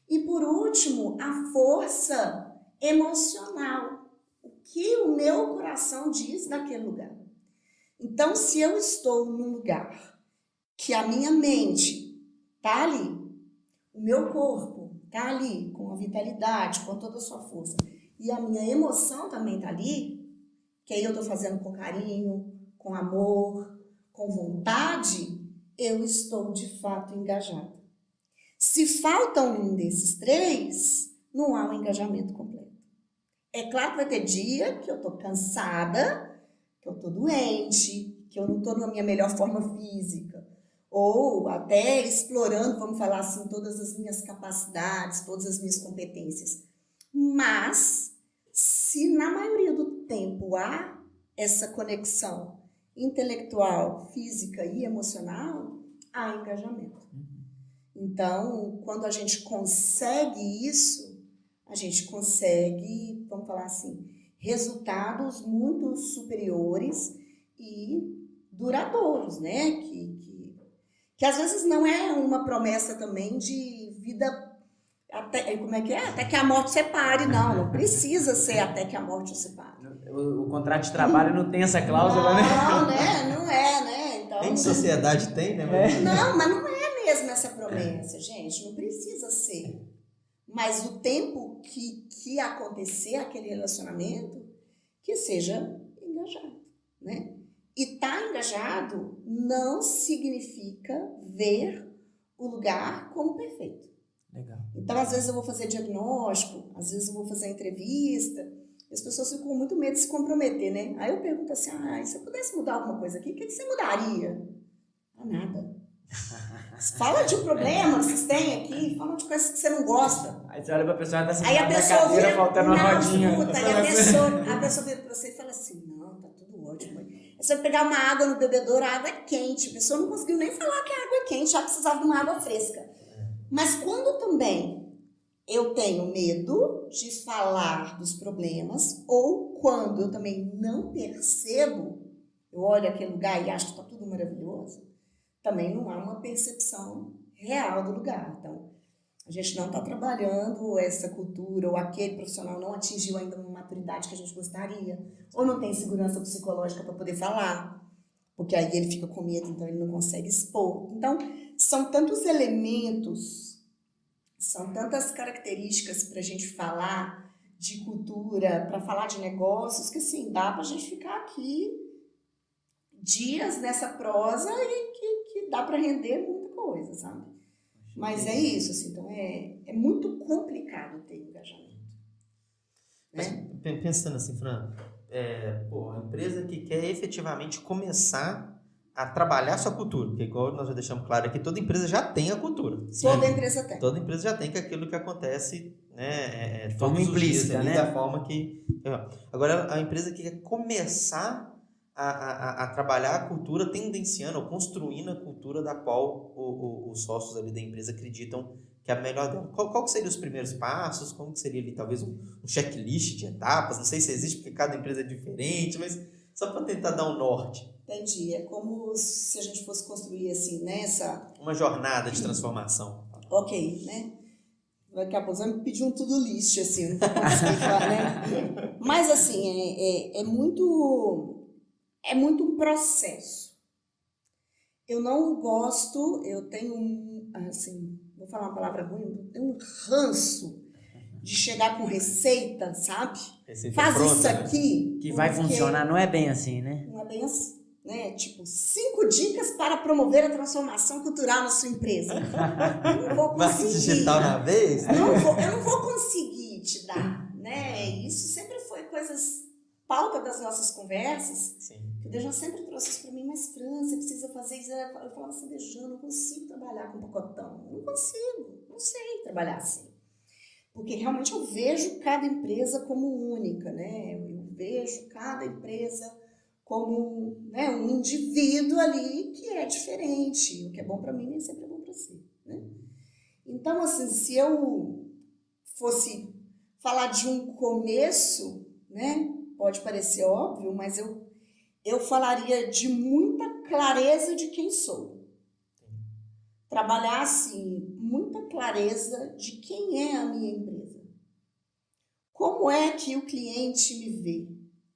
E, por último, a força emocional. O que o meu coração diz daquele lugar. Então, se eu estou num lugar que a minha mente está ali, o meu corpo está ali, com a vitalidade, com toda a sua força, e a minha emoção também está ali, que aí eu estou fazendo com carinho, com amor, com vontade, eu estou de fato engajada. Se falta um desses três, não há um engajamento completo. É claro que vai ter dia que eu estou cansada, que eu estou doente, que eu não estou na minha melhor forma física, ou até explorando, vamos falar assim, todas as minhas capacidades, todas as minhas competências. Mas, se na maioria do tempo há essa conexão intelectual, física e emocional, há engajamento. Então, quando a gente consegue isso, a gente consegue, vamos falar assim, resultados muito superiores e duradouros, né? Que às vezes não é uma promessa também de vida até, como é que é? Até que a morte separe, não precisa ser até que a morte separe. O contrato de trabalho não tem essa cláusula, né? Não, né? Não é, né? Então, em sociedade tem, né? Não, mas não é mesmo essa promessa, gente. Não precisa ser. Mas o tempo que acontecer aquele relacionamento, que seja engajado, né? E estar engajado não significa ver o lugar como perfeito. Legal. Então, às vezes eu vou fazer diagnóstico, às vezes eu vou fazer entrevista, e as pessoas ficam com muito medo de se comprometer, né? Aí eu pergunto assim, se eu pudesse mudar alguma coisa aqui, o que você mudaria? Nada. Fala de problema que vocês têm aqui, fala de coisas que você não gosta. Aí você olha pra pessoa e tá Aí sentada a na pessoa cadeira, vira, faltando uma não, rodinha. escuta, aí a pessoa vira pra você e fala assim, não, tá tudo ótimo. Aí você vai pegar uma água no bebedouro, a água é quente. A pessoa não conseguiu nem falar que a água é quente, já precisava de uma água fresca. Mas quando também eu tenho medo de falar dos problemas, ou quando eu também não percebo, eu olho aquele lugar e acho que tá tudo maravilhoso, também não há uma percepção real do lugar. Então, a gente não está trabalhando essa cultura, ou aquele profissional não atingiu ainda uma maturidade que a gente gostaria, ou não tem segurança psicológica para poder falar, porque aí ele fica com medo, então ele não consegue expor. Então, são tantos elementos, são tantas características para a gente falar de cultura, para falar de negócios, que assim, dá para a gente ficar aqui dias nessa prosa e que dá para render muita coisa, sabe? Mas é isso, assim, então é muito complicado ter engajamento. Né? Mas, pensando assim, Fran, a empresa que quer efetivamente começar a trabalhar a sua cultura, porque igual nós já deixamos claro aqui, toda empresa já tem a cultura. Toda empresa tem. Toda empresa já tem que aquilo que acontece, né, de forma implícita, ali, né? Da forma que... Agora, a empresa que quer começar a trabalhar a cultura, tendenciando ou construindo a cultura da qual os sócios ali da empresa acreditam que é a melhor dela. Qual que seriam os primeiros passos? Como que seria ali talvez um checklist de etapas? Não sei se existe, porque cada empresa é diferente, mas só para tentar dar um norte. Entendi. É como se a gente fosse construir assim, né? Uma jornada de transformação. Ok, né? Daqui a pouco você vai me pedir um to-do list, assim, não vou conseguir falar, né? Mas assim, é muito um processo. Eu não gosto, eu tenho assim, vou falar uma palavra ruim, eu tenho um ranço de chegar com receita, sabe? Receita Faz pronta, isso aqui. Que vai funcionar, não é bem assim, né? Não é bem assim, né? Tipo, 5 dicas para promover a transformação cultural na sua empresa. Eu não vou conseguir. Marketing digital na vez? Eu não vou conseguir te dar, né? Isso sempre foi pauta das nossas conversas. Sim. O Dejan sempre trouxe isso para mim, mas Fran, você precisa fazer isso. Eu falava assim, Dejan, eu não consigo trabalhar com pacotão. Eu não consigo, não sei trabalhar assim. Porque realmente eu vejo cada empresa como única, né? Eu vejo cada empresa como, né, um indivíduo ali que é diferente. O que é bom para mim nem sempre é bom para você, né? Então, assim, se eu fosse falar de um começo, né? Pode parecer óbvio, mas eu falaria de muita clareza de quem sou. Trabalhar, assim, muita clareza de quem é a minha empresa. Como é que o cliente me vê?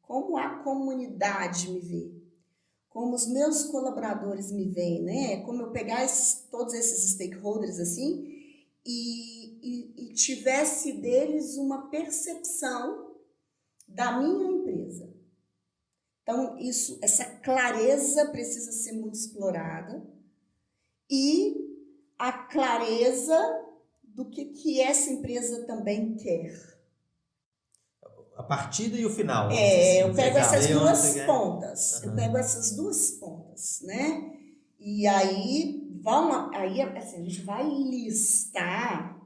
Como a comunidade me vê? Como os meus colaboradores me veem, né? Como eu pegar todos esses stakeholders, assim, e tivesse deles uma percepção da minha empresa. Então, essa clareza precisa ser muito explorada e a clareza do que essa empresa também quer. A partida e o final. Eu pego essas duas pontas. Uhum. Eu pego essas duas pontas, né? E aí assim, a gente vai listar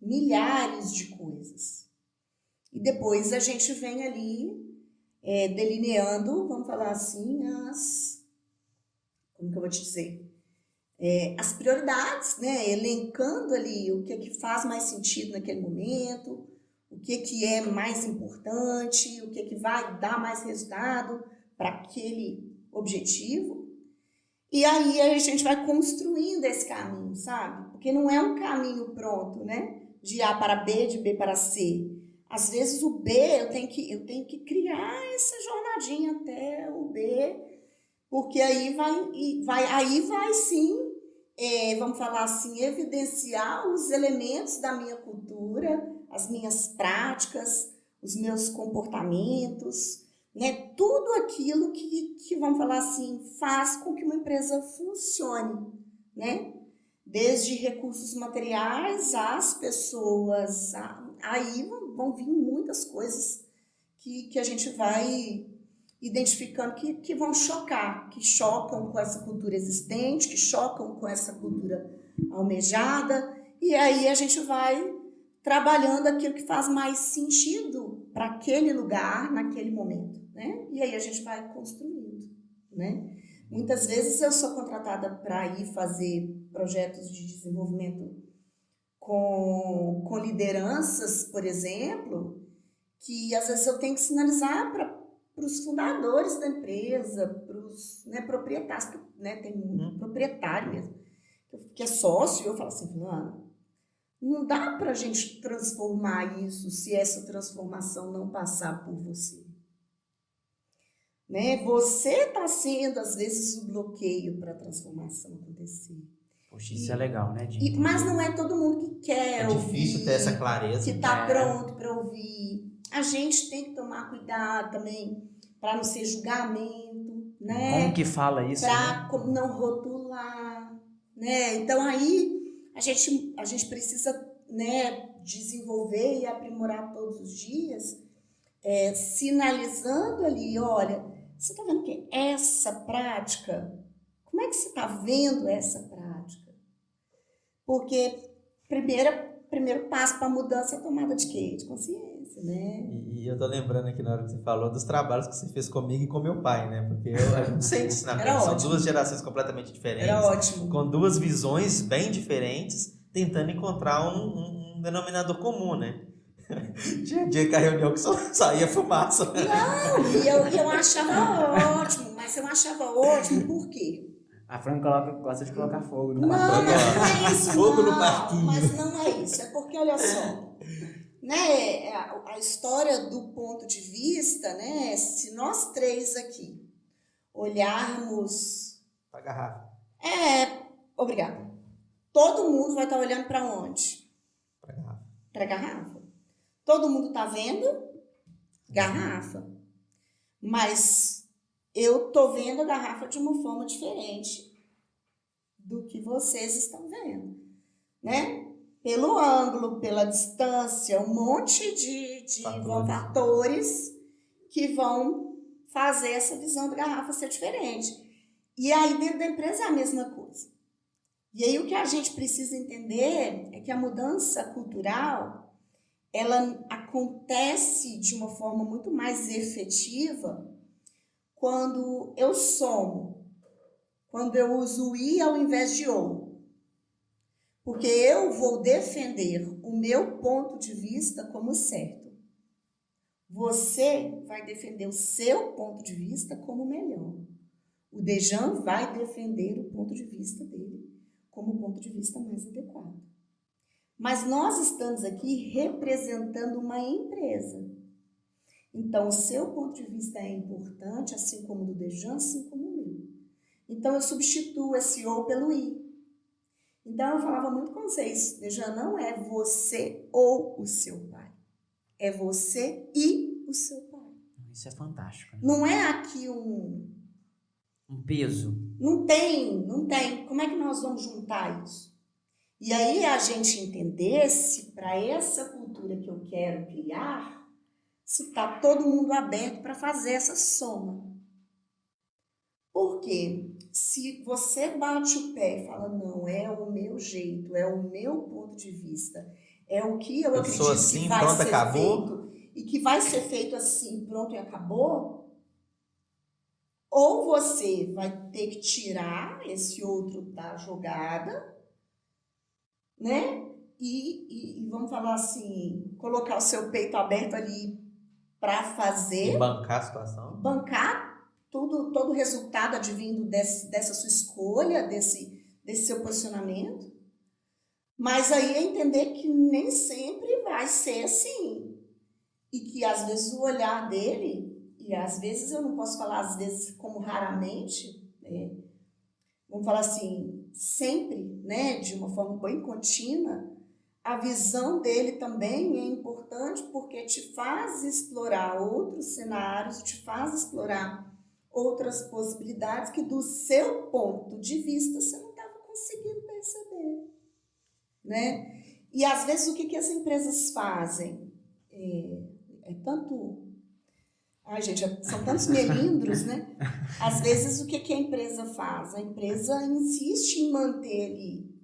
milhares de coisas. E depois a gente vem ali delineando, vamos falar assim, como que eu vou te dizer? As prioridades, né? Elencando ali o que faz mais sentido naquele momento, o que é mais importante, o que vai dar mais resultado para aquele objetivo. E aí a gente vai construindo esse caminho, sabe? Porque não é um caminho pronto, né? De A para B, de B para C. Às vezes o B, eu tenho que criar essa jornadinha até o B, porque aí vai sim, vamos falar assim, evidenciar os elementos da minha cultura, as minhas práticas, os meus comportamentos, né? Tudo aquilo que vamos falar assim, faz com que uma empresa funcione, né? Desde recursos materiais às pessoas, aí vão vir muitas coisas que a gente vai identificando que vão chocar, que chocam com essa cultura existente, que chocam com essa cultura almejada, e aí a gente vai trabalhando aquilo que faz mais sentido para aquele lugar, naquele momento, né? E aí a gente vai construindo, né? Muitas vezes eu sou contratada para ir fazer projetos de desenvolvimento com lideranças, por exemplo, que às vezes eu tenho que sinalizar para os fundadores da empresa, para os proprietários, né, tem muito proprietário mesmo, que é sócio, e eu falo assim, Fulano, não dá para a gente transformar isso se essa transformação não passar por você. Né? Você está sendo, às vezes, o bloqueio para a transformação acontecer. Poxa, isso é legal, né? Mas não é todo mundo que quer ouvir. É difícil ter essa clareza. Que está pronto para ouvir. A gente tem que tomar cuidado também para não ser julgamento, né? Como que fala isso? Para não rotular, né? Então aí a gente precisa, né, desenvolver e aprimorar todos os dias, sinalizando ali, olha, você está vendo que essa prática, como é que você está vendo essa prática? Porque primeiro passo para a mudança é a tomada de quê? De consciência, né? E eu tô lembrando aqui na hora que você falou dos trabalhos que você fez comigo e com meu pai, né? Porque a gente sente isso na frente. São duas gerações completamente diferentes. Era ótimo. Com duas visões bem diferentes, tentando encontrar um denominador comum, né? Tinha dia que a reunião que só saía fumaça. Não, e eu achava ótimo, mas eu achava ótimo por quê? A Fran gosta de colocar fogo no Não é isso. Fogo não, no parquinho. Mas não é isso. É porque, olha só, né, a história do ponto de vista, né, se nós três aqui olharmos... Pra garrafa. Obrigada. Todo mundo vai estar olhando para onde? Pra garrafa. Para garrafa. Todo mundo está vendo garrafa. Mas eu estou vendo a garrafa de uma forma diferente do que vocês estão vendo, né? Pelo ângulo, pela distância, um monte de fatores que vão fazer essa visão da garrafa ser diferente. E aí dentro da empresa é a mesma coisa. E aí o que a gente precisa entender é que a mudança cultural, ela acontece de uma forma muito mais efetiva quando eu somo, quando eu uso I ao invés de ou. Porque eu vou defender o meu ponto de vista como certo. Você vai defender o seu ponto de vista como melhor. O Dejan vai defender o ponto de vista dele como o ponto de vista mais adequado. Mas nós estamos aqui representando uma empresa. Então, o seu ponto de vista é importante, assim como o do Dejan, assim como o meu. Então, eu substituo esse ou pelo I. Então, eu falava muito com vocês, Dejan, não é você ou o seu pai. É você e o seu pai. Isso é fantástico. Né? Não é aqui um peso. Não tem. Como é que nós vamos juntar isso? E aí a gente entender se para essa cultura que eu quero criar, se está todo mundo aberto para fazer essa soma. Porque se você bate o pé e fala, não, é o meu jeito, é o meu ponto de vista, é o que eu acredito assim, que vai pronto, ser acabou. feito, e que vai ser feito assim, pronto e acabou, ou você vai ter que tirar esse outro da jogada, né? E vamos falar assim, colocar o seu peito aberto ali para fazer. E bancar a situação. Bancar todo o resultado advindo dessa sua escolha, desse seu posicionamento. Mas aí é entender que nem sempre vai ser assim. E que às vezes o olhar dele, e às vezes eu não posso falar às vezes como raramente, né? Vamos falar assim, sempre, né, de uma forma bem contínua, a visão dele também é importante porque te faz explorar outros cenários, te faz explorar outras possibilidades que do seu ponto de vista você não estava conseguindo perceber, né? E às vezes o que as empresas fazem? Tanto Ai, gente, são tantos melindros, né? Às vezes, o que a empresa faz? A empresa insiste em manter ali,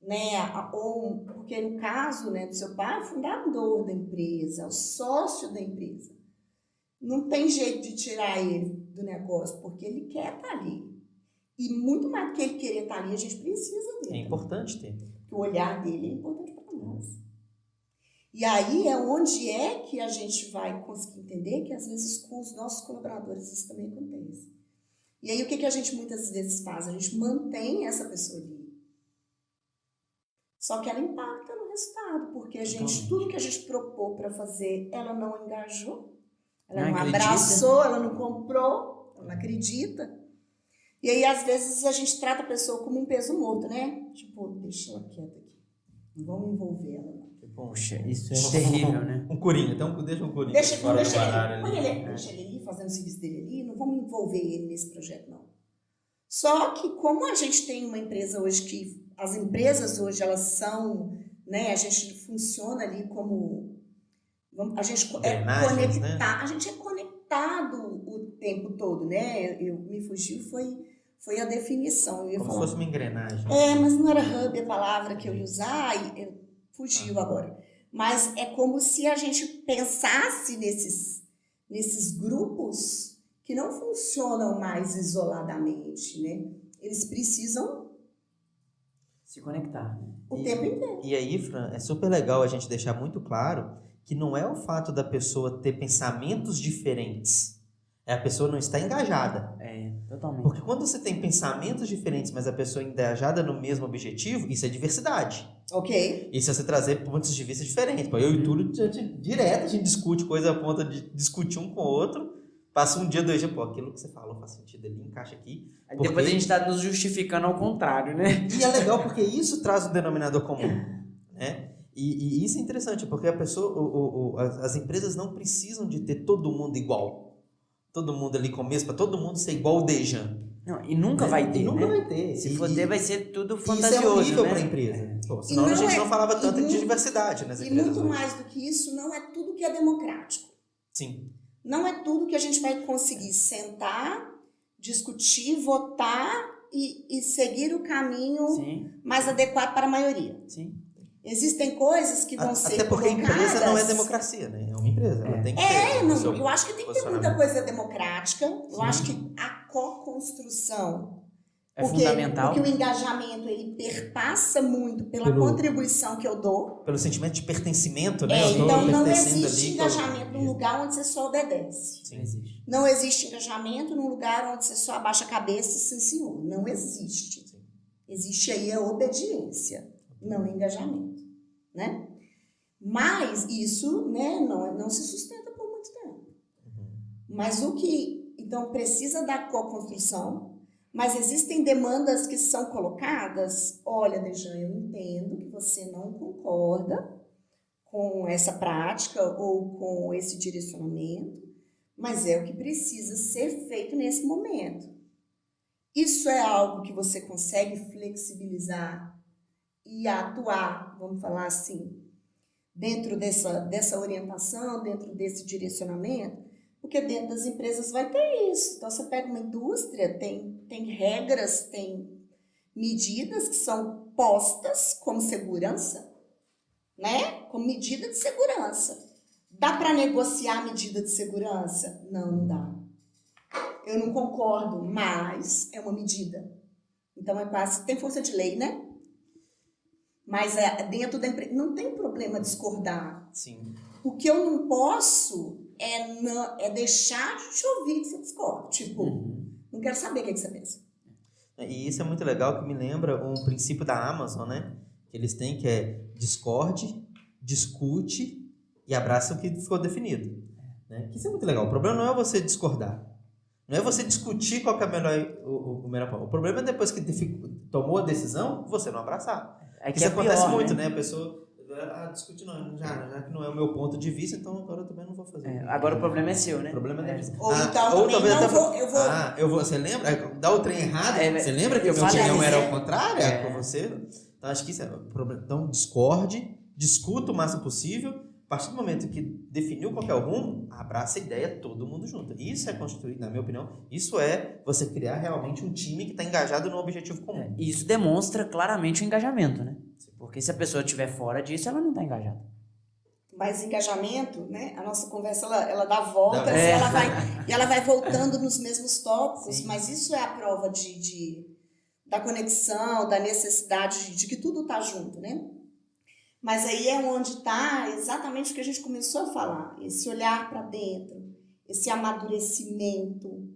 né? Ou, porque no caso, né, do seu pai, é o fundador da empresa, é o sócio da empresa. Não tem jeito de tirar ele do negócio, porque ele quer estar ali. E muito mais do que ele querer estar ali, a gente precisa dele. É importante ter. Porque o olhar dele é importante para nós. E aí é onde é que a gente vai conseguir entender que às vezes com os nossos colaboradores isso também acontece. E aí o que a gente muitas vezes faz? A gente mantém essa pessoa ali. Só que ela impacta no resultado, porque tudo que a gente propôs para fazer, ela não engajou, ela não abraçou, ela não comprou, ela não acredita. E aí às vezes a gente trata a pessoa como um peso morto, né? Tipo, deixa ela quieta aqui, não vamos envolver ela não. Poxa, isso é terrível, né? Um coringa, então deixa um coringa. Deixa ele ali, fazendo o serviço dele ali, não vamos envolver ele nesse projeto, não. Só que como a gente tem uma empresa hoje que, as empresas hoje, elas são, né, a gente funciona ali como, a gente a gente é conectado o tempo todo, né? Me fugiu, foi a definição. Como se fosse uma engrenagem. Mas não era hub a palavra que eu ia usar, fugiu agora. Mas é como se a gente pensasse nesses grupos que não funcionam mais isoladamente, né? Eles precisam se conectar, né? O tempo inteiro. E aí, Fran, é super legal a gente deixar muito claro que não é o fato da pessoa ter pensamentos diferentes. A pessoa não está engajada. Totalmente. Porque quando você tem pensamentos diferentes, mas a pessoa engajada no mesmo objetivo, isso é diversidade. Ok. Isso é você trazer pontos de vista diferentes. Eu e o Túlio, direto, a gente discute coisa a ponto de discutir um com o outro. Passa um dia, 2 dias, aquilo que você falou faz sentido ali, encaixa aqui. Porque... Depois a gente está nos justificando ao contrário, né? E é legal porque isso traz um denominador comum, né? E isso é interessante, porque a pessoa, as empresas não precisam de ter todo mundo igual. Todo mundo ali com o mesmo, para todo mundo ser igual o Dejan. Não, e nunca vai ter, nunca vai ter. Se for ter, vai ser tudo fantasioso, isso é horrível, né? Para a empresa. Senão a gente não falava tanto de diversidade nas empresas. E muito mais do que isso, não é tudo que é democrático. Sim. Não é tudo que a gente vai conseguir sentar, discutir, votar e seguir o caminho mais adequado para a maioria. Sim. Existem coisas que vão ser Até porque colocadas... a empresa não é democracia, né? É uma empresa, ela tem que ter... eu acho que tem que ter muita coisa democrática. Eu acho que a co-construção... É fundamental. Porque o engajamento, ele perpassa muito pela contribuição que eu dou. Pelo sentimento de pertencimento, né? Então, não existe engajamento num lugar onde você só obedece. Sim, existe. Não existe engajamento num lugar onde você só abaixa a cabeça e sim, senhor. Não existe. Sim. Existe aí a obediência, não engajamento, né? Mas isso, né, não se sustenta por muito tempo. Mas então, precisa da co-construção. Mas existem demandas que são colocadas. Olha, Dejan, eu entendo que você não concorda com essa prática ou com esse direcionamento, mas é o que precisa ser feito nesse momento. Isso é algo que você consegue flexibilizar e atuar, vamos falar assim, dentro dessa orientação, dentro desse direcionamento? Porque dentro das empresas vai ter isso. Então, você pega uma indústria, tem regras, tem medidas que são postas como segurança, né? Como medida de segurança. Dá para negociar a medida de segurança? Não dá. Eu não concordo, mas é uma medida. Então, é quase... Tem força de lei, né? Mas dentro da empresa... Não tem problema discordar. Sim. O que eu não posso... É deixar de te ouvir que você discorda. Tipo, não quero saber o que você pensa. E isso é muito legal, que me lembra um princípio da Amazon, né? Que eles têm, que é discorde, discute e abraça o que ficou definido. Né? Isso é muito legal. O problema não é você discordar. Não é você discutir qual que é o melhor ponto. O problema é depois que tomou a decisão, você não abraçar. Isso acontece pior, muito, né? A pessoa... discute não, já que não é o meu ponto de vista, então agora eu também não vou fazer. Agora o problema é seu, né? O problema é deles. Ou talvez eu vou. Você lembra? Dá o trem errado. Você lembra que a minha opinião era ao contrário? Com você? Então acho que isso é o problema. Então discorde, discuta o máximo possível, A partir do momento que definiu qual que é o rumo, abraça a ideia todo mundo junto. Isso é construir, na minha opinião, isso é você criar realmente um time que está engajado no objetivo comum. E isso demonstra claramente o engajamento, né? Porque se a pessoa estiver fora disso, ela não está engajada. Mas engajamento, né? A nossa conversa, ela dá voltas É. e ela vai voltando nos mesmos tópicos, Sim. mas isso é a prova da conexão, da necessidade de que tudo tá junto, né? Mas aí é onde está exatamente o que a gente começou a falar, esse olhar para dentro, esse amadurecimento,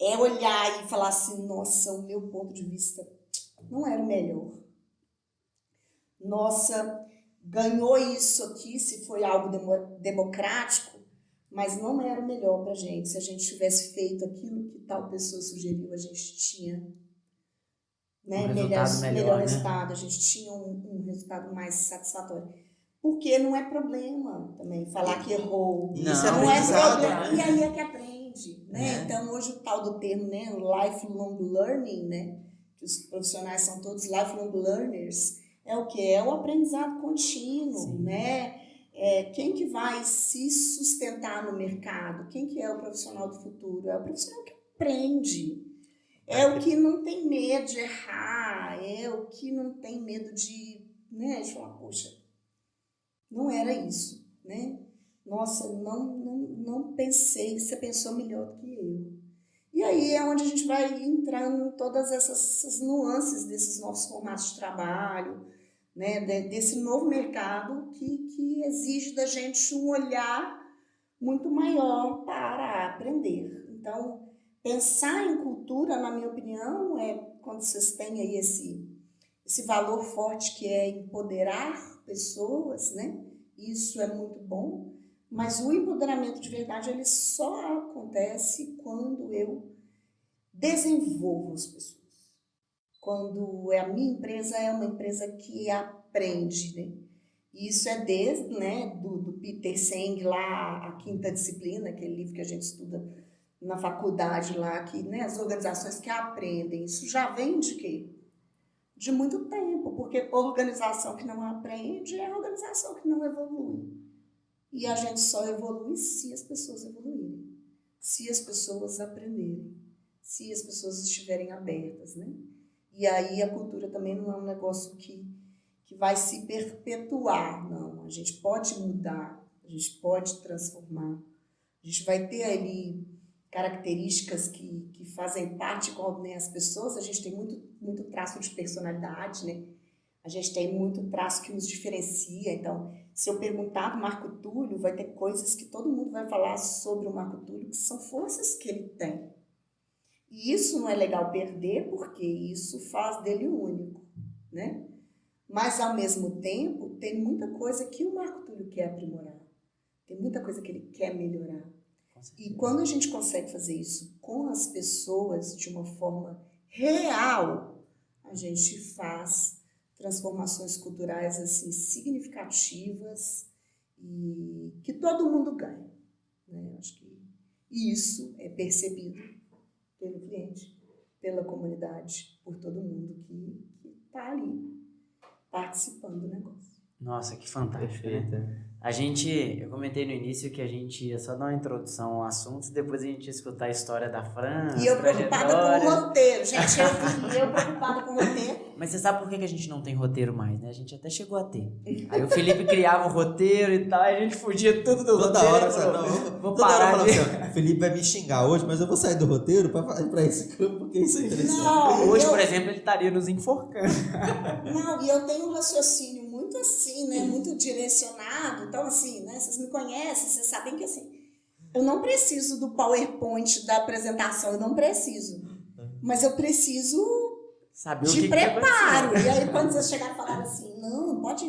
é olhar e falar assim, nossa, o meu ponto de vista não era o melhor. Nossa, ganhou isso aqui, se foi algo democrático, mas não era o melhor para a gente. Se a gente tivesse feito aquilo que tal pessoa sugeriu, a gente tinha, né, melhor resultado, a gente tinha um resultado mais satisfatório. Porque não é problema também falar que errou. Não é problema. E aí é que aprende, né? É. Então, hoje o tal do termo, né, o lifelong learning, né, que os profissionais são todos lifelong learners, é o quê? É o aprendizado contínuo, Sim. né? Quem que vai se sustentar no mercado? Quem que é o profissional do futuro? É o profissional que aprende. É o que não tem medo de errar, é o que não tem medo de falar, poxa, não era isso, né? Nossa, não pensei, você pensou melhor do que eu. E aí é onde a gente vai entrando em todas essas nuances desses novos formatos de trabalho, né? Desse novo mercado que exige da gente um olhar muito maior para aprender. Então, pensar em cultura, na minha opinião, é quando vocês têm aí esse valor forte que é empoderar pessoas, né? Isso é muito bom, mas o empoderamento de verdade ele só acontece quando eu desenvolvo as pessoas. Quando a minha empresa é uma empresa que aprende, né? Isso é desde, né, do Peter Senge lá, a quinta disciplina, aquele livro que a gente estuda na faculdade lá, que, né, as organizações que aprendem, isso já vem de quê? De muito tempo, porque organização que não aprende é organização que não evolui. E a gente só evolui se as pessoas evoluírem, se as pessoas aprenderem, se as pessoas estiverem abertas, né? E aí a cultura também não é um negócio que vai se perpetuar, não. A gente pode mudar, a gente pode transformar, a gente vai ter ali características que fazem parte com, né, as pessoas. A gente tem muito traço de personalidade, né? A gente tem muito traço que nos diferencia. Então, se eu perguntar do Marco Túlio, vai ter coisas que todo mundo vai falar sobre o Marco Túlio, que são forças que ele tem. E isso não é legal perder, porque isso faz dele único, né? Mas, ao mesmo tempo, tem muita coisa que o Marco Túlio quer aprimorar. Tem muita coisa que ele quer melhorar. E quando a gente consegue fazer isso com as pessoas de uma forma real, a gente faz transformações culturais assim, significativas e que todo mundo ganha, né? Acho que isso é percebido pelo cliente, pela comunidade, por todo mundo que está ali participando do negócio. Nossa, que fantástico, Perfeito. né? Eu comentei no início que a gente ia só dar uma introdução ao assunto, depois a gente ia escutar a história da Fran, E eu preocupada com o roteiro, gente, eu preocupada com o roteiro. Mas você sabe por que a gente não tem roteiro mais, né? A gente até chegou a ter. Aí o Felipe criava o roteiro e tal, e a gente fugia tudo do Toda roteiro. hora, Vou toda hora parar falava de... assim, ó, Felipe vai me xingar hoje, mas eu vou sair do roteiro pra esse campo, porque isso é interessante. Não, Hoje, por exemplo, ele estaria nos enforcando. Não, e eu tenho um raciocínio muito assim, né? Muito direcionado. Então, assim, né? Vocês me conhecem, vocês sabem que assim, eu não preciso do PowerPoint da apresentação, eu não preciso. Mas eu preciso Sabe de preparo. E aí, quando vocês chegaram e falaram assim, não, pode.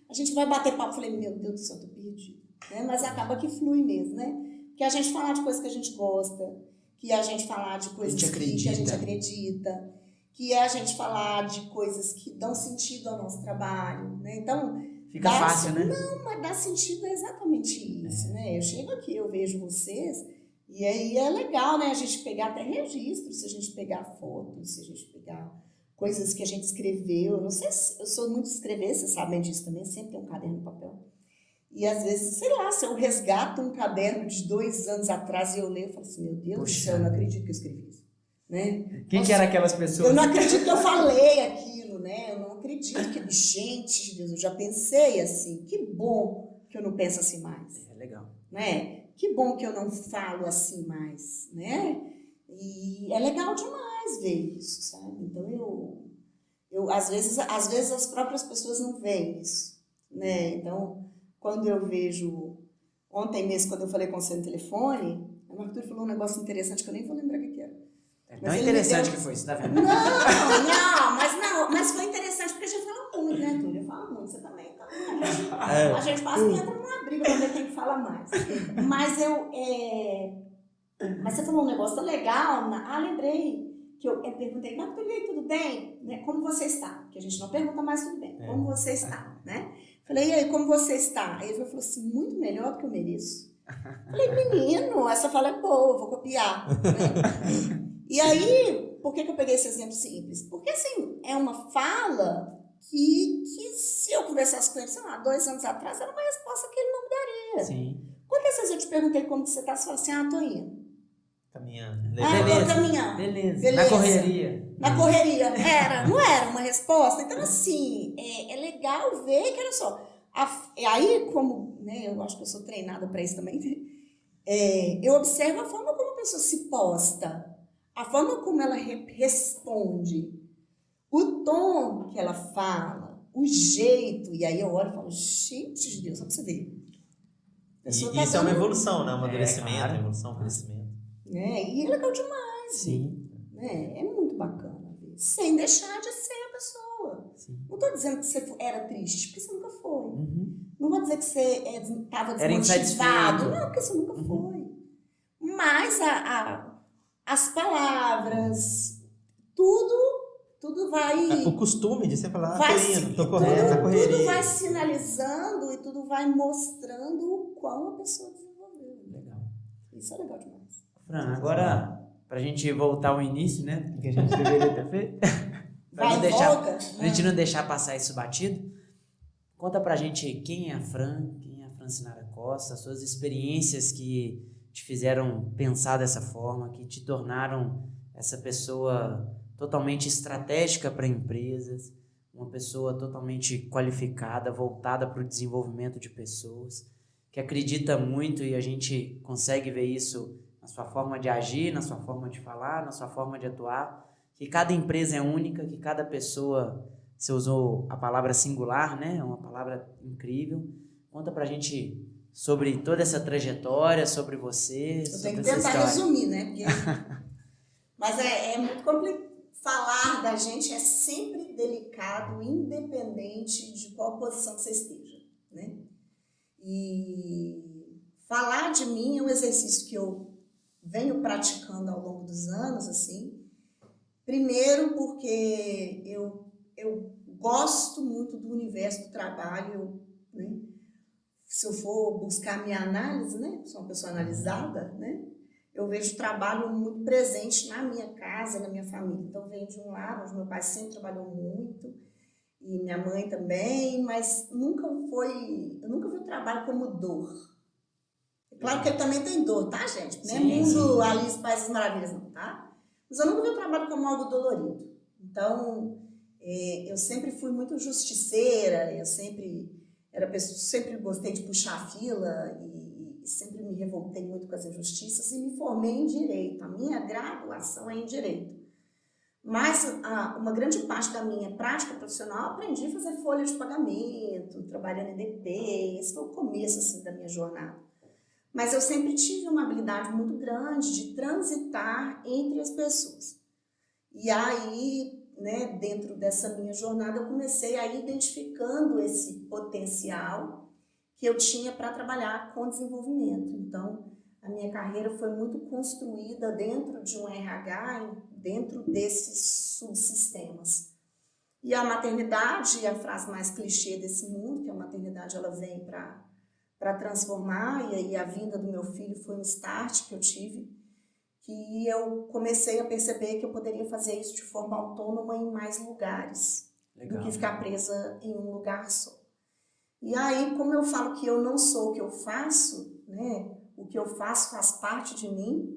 A gente vai bater papo. Eu falei, meu Deus do céu, tô perdido. Né? Mas acaba que flui mesmo, né? Que a gente falar de coisas que a gente gosta, que a gente falar de coisas que a gente acredita, que é a gente falar de coisas que dão sentido ao nosso trabalho, né? Então, fica fácil, né? Não, mas dá sentido é exatamente isso, né? Eu chego aqui, eu vejo vocês, e aí é legal, né? A gente pegar até registro, se a gente pegar fotos, se a gente pegar coisas que a gente escreveu. Não sei se eu sou muito de escrever, vocês sabem disso também, sempre tem um caderno no papel. E às vezes, sei lá, se eu resgato um caderno de 2 anos atrás e eu leio, eu falo assim, meu Deus do céu, eu não acredito que eu escrevi isso. Né? Quem que eram aquelas pessoas? Eu não acredito que eu falei aquilo, né? Eu não acredito que, gente de Deus, eu já pensei assim, que bom que eu não penso assim mais. É legal. Né? Que bom que eu não falo assim mais, né? E é legal demais ver isso, sabe? Então eu às vezes as próprias pessoas não veem isso, né? Então, quando eu vejo, ontem mesmo quando eu falei com você no telefone, o Arthur falou um negócio interessante que eu nem vou lembrar o que era. É tão interessante que foi, você tá vendo? Mas foi interessante porque a gente fala muito, né, Arthur? Eu falo muito, você também. Então, a gente passa e entra numa briga pra ver quem fala mais. Mas mas você falou um negócio legal. Lembrei que eu perguntei, mas Arthur, e aí, tudo bem? Né? Como você está? Que a gente não pergunta mais tudo bem. Como você está? Né? Falei, e aí, como você está? Aí ele falou assim, muito melhor do que eu mereço. Falei, menino, essa fala é boa, vou copiar. Né? E aí, por que eu peguei esse exemplo simples? Porque, assim, é uma fala que se eu conversasse com ele, sei lá, 2 anos atrás, era uma resposta que ele não me daria. Sim. Quantas vezes eu te perguntei como você está, você fala assim, tô indo. Caminhando. Tô caminhando. Beleza. Na correria. Na correria. Não era uma resposta. Então, assim, é legal ver que, olha só, aí, como, né, eu acho que eu sou treinada para isso também, eu observo a forma como a pessoa se posta, a forma como ela responde, o tom que ela fala, o jeito, e aí eu olho e falo, gente de Deus, só pra você ver. Isso é uma evolução, né? Um amadurecimento, claro. Evolução, crescimento. E é legal demais. Sim. Né? É muito bacana ver, sem deixar de ser a pessoa. Sim. Não estou dizendo que você era triste, porque você nunca foi. Uhum. Não vou dizer que você estava Era desmotivado, insatisfeito. não, porque você nunca foi. Mas as palavras, tudo vai... O costume de você falar, vai tô indo, tô correndo, na correria. Tudo vai sinalizando e tudo vai mostrando o quão a pessoa desenvolveu. Legal. Isso é legal demais. Fran, agora, pra gente voltar ao início, né? Que a gente deveria ter feito. Pra gente não deixar passar isso batido. Conta pra gente quem é a Fran, quem é a Francinara Costa, as suas experiências que te fizeram pensar dessa forma, que te tornaram essa pessoa totalmente estratégica para empresas, uma pessoa totalmente qualificada, voltada para o desenvolvimento de pessoas, que acredita muito e a gente consegue ver isso na sua forma de agir, na sua forma de falar, na sua forma de atuar, que cada empresa é única, que cada pessoa, você usou a palavra singular, né? É uma palavra incrível. Conta pra gente sobre toda essa trajetória, sobre você. Eu tenho que tentar resumir, né? Porque... Mas é muito complicado. Falar da gente é sempre delicado, independente de qual posição você esteja, né? E falar de mim é um exercício que eu venho praticando ao longo dos anos, assim. Primeiro porque eu gosto muito do universo do trabalho, né? Se eu for buscar minha análise, né? Sou uma pessoa analisada, né? Eu vejo trabalho muito presente na minha casa, na minha família. Então, eu venho de um lar onde meu pai sempre trabalhou muito, e minha mãe também, mas eu nunca vi o trabalho como dor. É claro que ele também tem dor, tá, gente? Não é mundo Alice Países Maravilhas, não, tá? Mas eu nunca vi o trabalho como algo dolorido. Então, eu sempre fui muito justiceira, eu sempre gostei de puxar a fila e sempre me revoltei muito com as injustiças e me formei em Direito. A minha graduação é em Direito. Mas uma grande parte da minha prática profissional eu aprendi a fazer folha de pagamento, trabalhando em DP, esse foi o começo assim, da minha jornada. Mas eu sempre tive uma habilidade muito grande de transitar entre as pessoas. E aí, né, dentro dessa minha jornada, eu comecei a ir identificando esse potencial que eu tinha para trabalhar com desenvolvimento. Então, a minha carreira foi muito construída dentro de um RH, dentro desses subsistemas. E a maternidade, a frase mais clichê desse mundo, que a maternidade ela vem para transformar, e a vinda do meu filho foi um start que eu tive, que eu comecei a perceber que eu poderia fazer isso de forma autônoma em mais lugares. Legal. Do que ficar presa em um lugar só. E aí, como eu falo que eu não sou o que eu faço, né? O que eu faço faz parte de mim.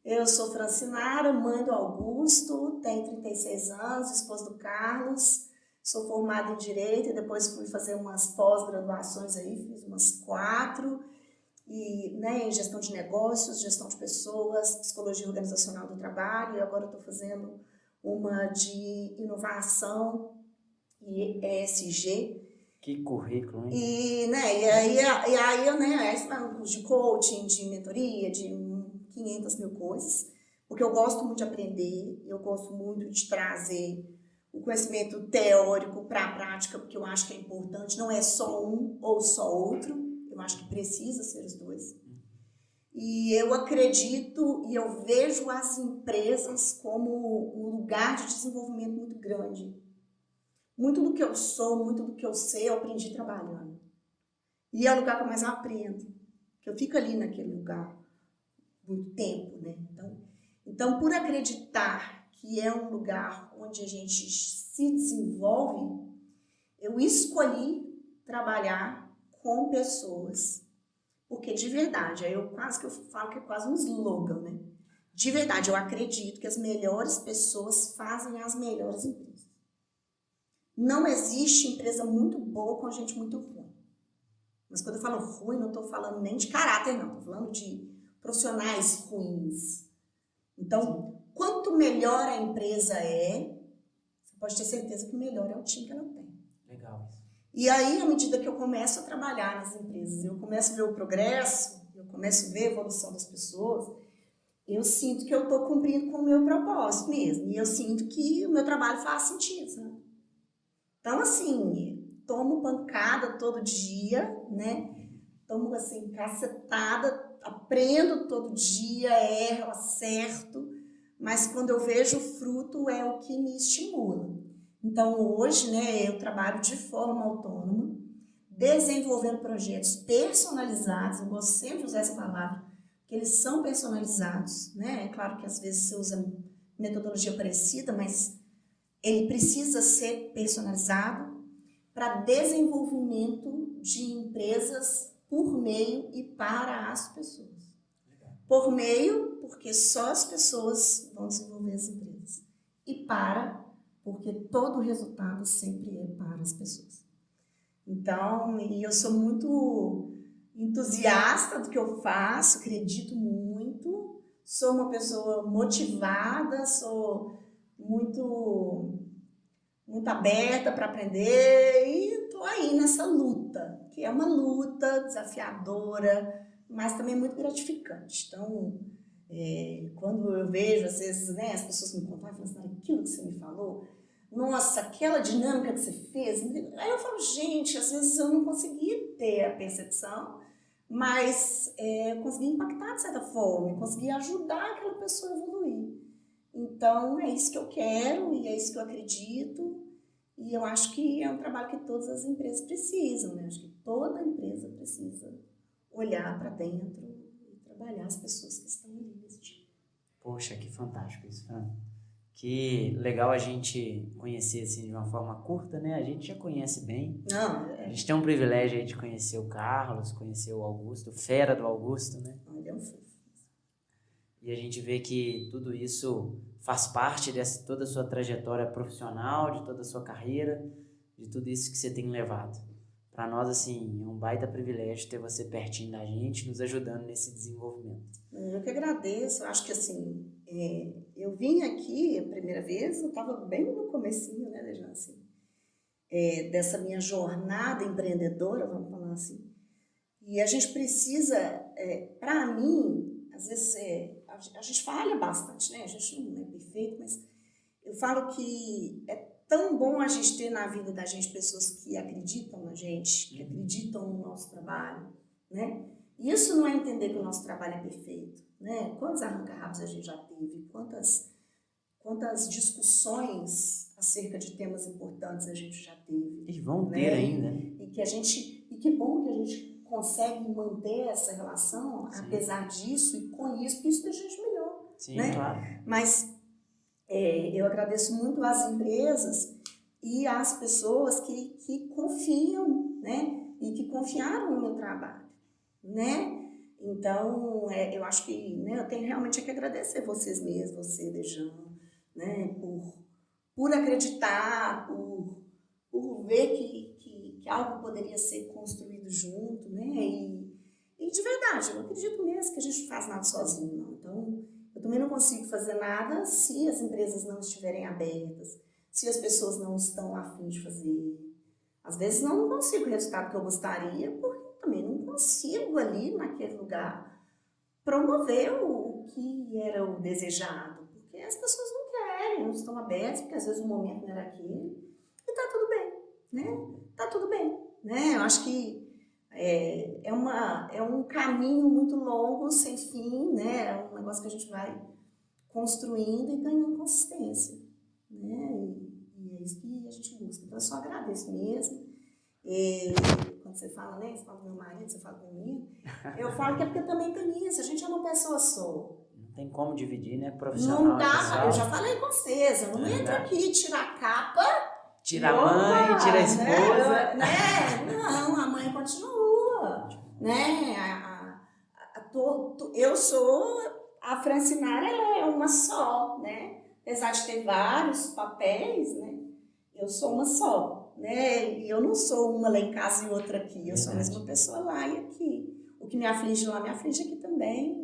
Eu sou Francinara, mãe do Augusto, tenho 36 anos, esposa do Carlos, sou formada em Direito e depois fui fazer umas pós-graduações aí, fiz umas 4, e, né, em Gestão de Negócios, Gestão de Pessoas, Psicologia Organizacional do Trabalho, e agora estou fazendo uma de Inovação e ESG. Que currículo, hein? E, né, e aí eu, né, um curso de coaching, de mentoria, de 500 mil coisas, porque eu gosto muito de aprender, eu gosto muito de trazer o conhecimento teórico para a prática, porque eu acho que é importante, não é só um ou só outro, eu acho que precisa ser os dois. E eu acredito e eu vejo as empresas como um lugar de desenvolvimento muito grande. Muito do que eu sou, muito do que eu sei, eu aprendi trabalhando. E é o lugar que eu mais aprendo, que eu fico ali naquele lugar muito tempo, né? Então, por acreditar que é um lugar onde a gente se desenvolve, eu escolhi trabalhar com pessoas, porque de verdade, aí eu falo que é quase um slogan, né? De verdade, eu acredito que as melhores pessoas fazem as melhores empresas. Não existe empresa muito boa com gente muito ruim. Mas quando eu falo ruim, não estou falando nem de caráter, não. Estou falando de profissionais ruins. Então, quanto melhor a empresa é, você pode ter certeza que melhor é o time que ela tem. Legal. E aí, à medida que eu começo a trabalhar nas empresas, eu começo a ver o progresso, eu começo a ver a evolução das pessoas, eu sinto que eu estou cumprindo com o meu propósito mesmo. E eu sinto que o meu trabalho faz sentido, sabe? Então, assim, tomo pancada todo dia, né? Tomo, assim, cacetada, aprendo todo dia, erro, acerto, mas quando eu vejo o fruto é o que me estimula. Então, hoje, né, eu trabalho de forma autônoma, desenvolvendo projetos personalizados, eu gosto sempre de usar essa palavra, porque eles são personalizados, né? É claro que às vezes você usa metodologia parecida, mas ele precisa ser personalizado para desenvolvimento de empresas por meio e para as pessoas. Por meio, porque só as pessoas vão desenvolver as empresas. E para, porque todo o resultado sempre é para as pessoas. Então, e eu sou muito entusiasta do que eu faço, acredito muito, sou uma pessoa motivada, sou muito aberta para aprender e estou aí nessa luta, que é uma luta desafiadora, mas também muito gratificante. Então, quando eu vejo, às vezes, né, as pessoas me contam, falam, aquilo que você me falou, nossa, aquela dinâmica que você fez, aí eu falo, gente, às vezes eu não consegui ter a percepção, mas eu consegui impactar de certa forma, consegui ajudar aquela pessoa a evoluir. Então, é isso que eu quero e é isso que eu acredito. E eu acho que é um trabalho que todas as empresas precisam, né? Acho que toda empresa precisa olhar para dentro e trabalhar as pessoas que estão ali nesse time. Poxa, que fantástico isso, Fran. Que legal a gente conhecer assim de uma forma curta, né? A gente já conhece bem. A gente tem um privilégio aí de conhecer o Carlos, conhecer o Augusto, fera do Augusto, né? Ele é um fofo. E a gente vê que tudo isso faz parte de toda a sua trajetória profissional, de toda a sua carreira, de tudo isso que você tem levado. Para nós, assim, é um baita privilégio ter você pertinho da gente, nos ajudando nesse desenvolvimento. Eu que agradeço. Eu acho que, assim, eu vim aqui a primeira vez, eu estava bem no comecinho, né, Dejane, assim, dessa minha jornada empreendedora, vamos falar assim. E a gente precisa, para mim, às vezes a gente falha bastante, né? A gente não é perfeito, mas eu falo que é tão bom a gente ter na vida da gente pessoas que acreditam na gente, que acreditam no nosso trabalho, né? E isso não é entender que o nosso trabalho é perfeito, né? Quantos arranca-rabos a gente já teve, quantas discussões acerca de temas importantes a gente já teve. E vão ter ainda. E que bom que a gente consegue manter essa relação, sim, apesar disso, e com isso, que isso deixa a gente melhor. Sim, né? Claro. Mas eu agradeço muito às empresas e às pessoas que confiam, né? E confiaram no meu trabalho, né? Então, eu acho que, né, eu tenho realmente que agradecer vocês mesmos, você, Dejan, né, por acreditar, por ver que algo poderia ser construído junto, né? E de verdade, eu acredito mesmo que a gente não faz nada sozinho, não. Então, eu também não consigo fazer nada se as empresas não estiverem abertas, se as pessoas não estão a fim de fazer. Às vezes não consigo o resultado que eu gostaria, porque também não consigo ali naquele lugar promover o que era o desejado, porque as pessoas não querem, não estão abertas, porque às vezes o momento não era aquele, e tá tudo bem, né? Tá tudo bem, né? Eu acho que é um caminho muito longo, sem fim, né? É um negócio que a gente vai construindo e ganhando consistência, né? E é isso que a gente busca. Então eu só agradeço mesmo. Quando você fala, né? Você fala do meu marido, você fala comigo. Eu falo que é porque também tem isso. A gente é uma pessoa só. Não tem como dividir, né? Profissional. Não dá. Pessoal. Eu já falei com vocês. Eu não entro aqui tirar a capa. Tira a mãe, tira a esposa. Né? Não, a mãe continua. Né? Eu sou. A Francinara, ela é uma só, né? Apesar de ter vários papéis, né? Eu sou uma só, né? E eu não sou uma lá em casa e outra aqui. Eu sou a mesma pessoa lá e aqui. O que me aflige lá, me aflige aqui também.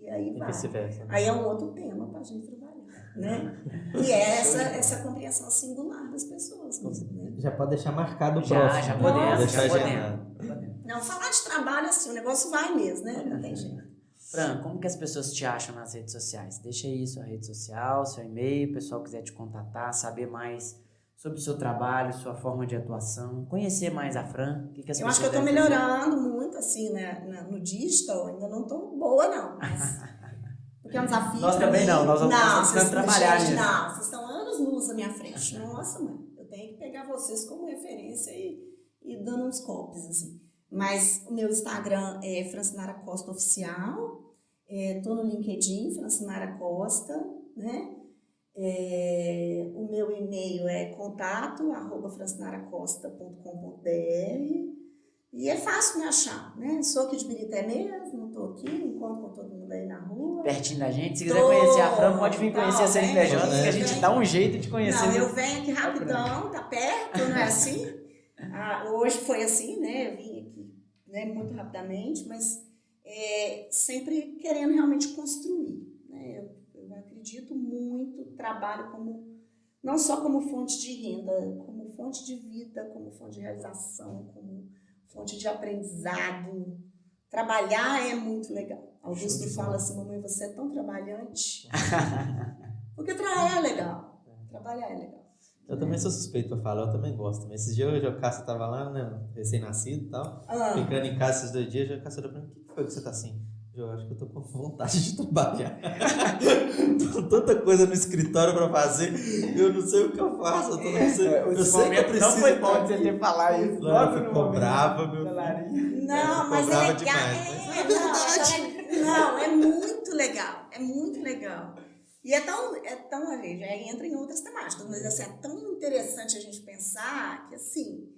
E aí vai. Vice-versa. Aí é um outro tema para a gente trabalhar, né? E é essa compreensão singular das pessoas. Né? Já pode deixar marcado o Já próximo. podemos, Deixar já agendado. podemos. Não, falar de trabalho assim, o negócio vai mesmo, né? Não tem jeito. Fran, como que as pessoas te acham nas redes sociais? Deixa aí sua rede social, seu e-mail, o pessoal quiser te contatar, saber mais sobre o seu trabalho, sua forma de atuação, conhecer mais a Fran. O que as Eu pessoas acho que eu estou devem fazer? melhorando muito, assim, né? No digital, ainda não estou boa, não. Mas, porque é um desafio. Nós pra também mim. não, nós vamos vocês precisando trabalhar gente, nisso. Não, vocês estão anos luz à minha frente. Nossa, mãe, eu tenho que pegar vocês como referência e dando uns copos, assim. Mas o meu Instagram é Francinara Costa Oficial. Estou no LinkedIn, Francinara Costa, né? O meu e-mail é contato@francinaracosta.com.br e é fácil me achar, né? Sou aqui de Birité mesmo, estou aqui, encontro com todo mundo aí na rua. Pertinho da gente. Se quiser conhecer a Fran, pode vir conhecer a CNPJ, vem, que a gente vem. dá um jeito de conhecer. Não, eu venho aqui rapidão, tá perto, não é assim? Hoje foi assim, né? Eu vim aqui, né, muito rapidamente, mas sempre querendo realmente construir, né? Eu acredito muito, trabalho não só como fonte de renda, como fonte de vida, como fonte de realização, como fonte de aprendizado. Trabalhar é muito legal. Augusto fala assim, mamãe, você é tão trabalhante. Porque trabalhar é legal. Trabalhar é legal. Eu também sou suspeito pra falar, eu também gosto. Mas esses dias o Jocasta tava lá, né, recém-nascido e tal, ficando em casa esses 2 dias, o Jocasta olhou pra mim, o que foi que você tá assim? Eu acho que eu tô com vontade de trabalhar. Tanta coisa no escritório pra fazer, eu não sei o que eu faço. Eu sei que eu preciso. Não foi bom você ter falado isso. Ela ficou brava, meu filho. Não, mas é brava legal. demais, Não, é muito legal. É muito legal. E é tão ali, já entra em outras temáticas, mas assim, é tão interessante a gente pensar que, assim,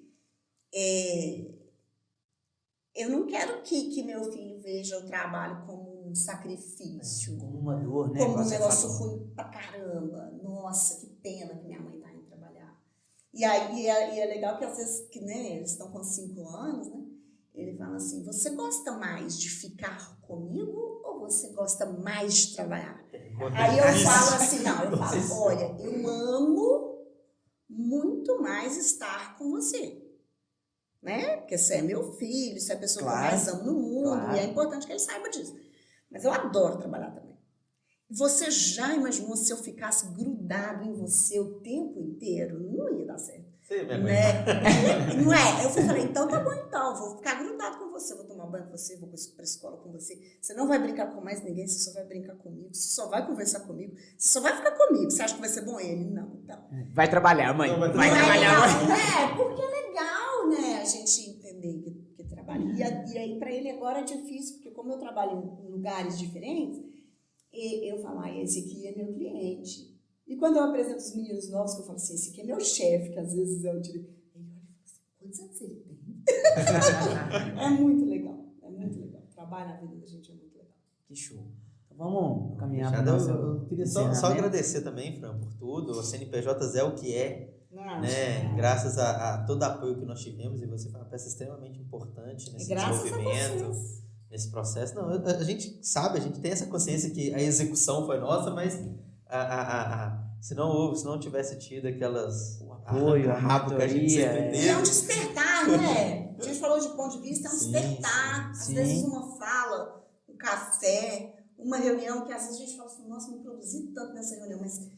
eu não quero que meu filho veja o trabalho como um sacrifício. Como uma dor, né? Como um Você negócio falou. ruim pra caramba. Nossa, que pena que minha mãe tá indo trabalhar. E aí é legal que às vezes, que, né, eles estão com 5 anos, né? Ele fala assim, você gosta mais de ficar comigo ou você gosta mais de trabalhar? Aí eu falo assim, olha, eu amo muito mais estar com você. Né? Porque você é meu filho, você é a pessoa que eu mais amo no mundo, e é importante que ele saiba disso. Mas eu adoro trabalhar também. Você já imaginou se eu ficasse grudado em você o tempo inteiro? Não ia dar certo. Sim, né? Não é? Eu falei, então tá bom então, vou ficar grudado com você, vou tomar banho com você, vou pra escola com você. Você não vai brincar com mais ninguém, você só vai brincar comigo, você só vai conversar comigo, você só vai ficar comigo. Você acha que vai ser bom ele? Não, então. Vai trabalhar, mãe. Vai trabalhar, trabalhar, mãe. Porque é legal, né, a gente entender que trabalha. E aí pra ele agora é difícil, porque como eu trabalho em lugares diferentes, eu falo, esse aqui é meu cliente. E quando eu apresento os meninos novos, que eu falo assim, esse aqui é meu chefe, que às vezes é o diretor. Ele olha e fala assim, quantos anos ele tem? É muito legal, é muito legal. O trabalho na vida da gente é muito legal. Que show. Então vamos caminhar para o Fechado. nosso Eu queria só encerramento. agradecer também, Fran, por tudo. O CNPJ é o que é, Não, né? Graças a todo o apoio que nós tivemos, e você foi uma peça extremamente importante nesse graças a desenvolvimento, vocês. nesse processo. Não, a gente sabe, a gente tem essa consciência que a execução foi nossa, mas se não tivesse tido aquelas apoio, a rabo que a gente mentoria, sempre E teve. é um despertar, né? A gente falou de ponto de vista, é um Sim, despertar. Às sim. vezes uma fala, um café, uma reunião que às vezes a gente fala assim, nossa, não produzi tanto nessa reunião, mas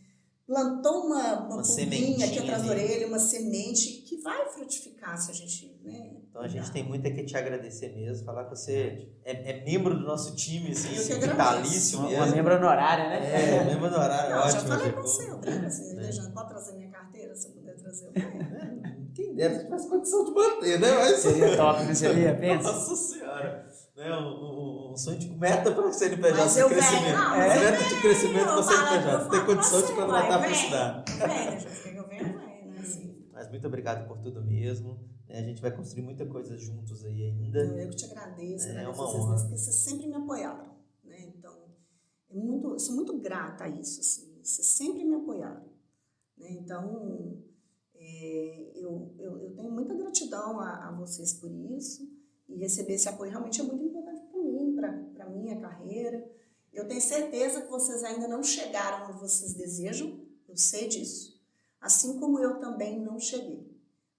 plantou uma pulguinha sementinha aqui atrás da ali. orelha, uma semente que vai frutificar se a gente, né? Então a gente tem muito que te agradecer mesmo, falar que você é membro do nosso time, assim, Eu que vitalício Uma mesmo. membro honorária, né? Membro do horário, Não, eu já ótimo. falei ficou. com você, eu brinco assim, Alejandro, pode trazer minha carteira, se eu puder trazer, eu venho. Quem dera se tivesse condição de manter, né? Mas... Seria top, não seria? Pensa. Nossa senhora! Né? Um sonho de meta para o CNPJ Mas de eu crescimento. venho, não, mas eu Meta de crescimento para o eu falo, CNPJ. eu Tem falo condição com de você, contratar vai, para vem. estudar. Vem, já fica que eu venho, né? Assim. Mas muito obrigado por tudo mesmo. Né? A gente vai construir muita coisa juntos aí ainda. Eu que te agradeço, É agradeço uma vocês, honra. porque vocês sempre me apoiaram, né? Então, eu sou muito grata a isso, assim, vocês sempre me apoiaram, né? Então, eu tenho muita gratidão a vocês por isso, e receber esse apoio realmente é muito importante para mim, para minha carreira. Eu tenho certeza que vocês ainda não chegaram onde vocês desejam, eu sei disso, assim como eu também não cheguei,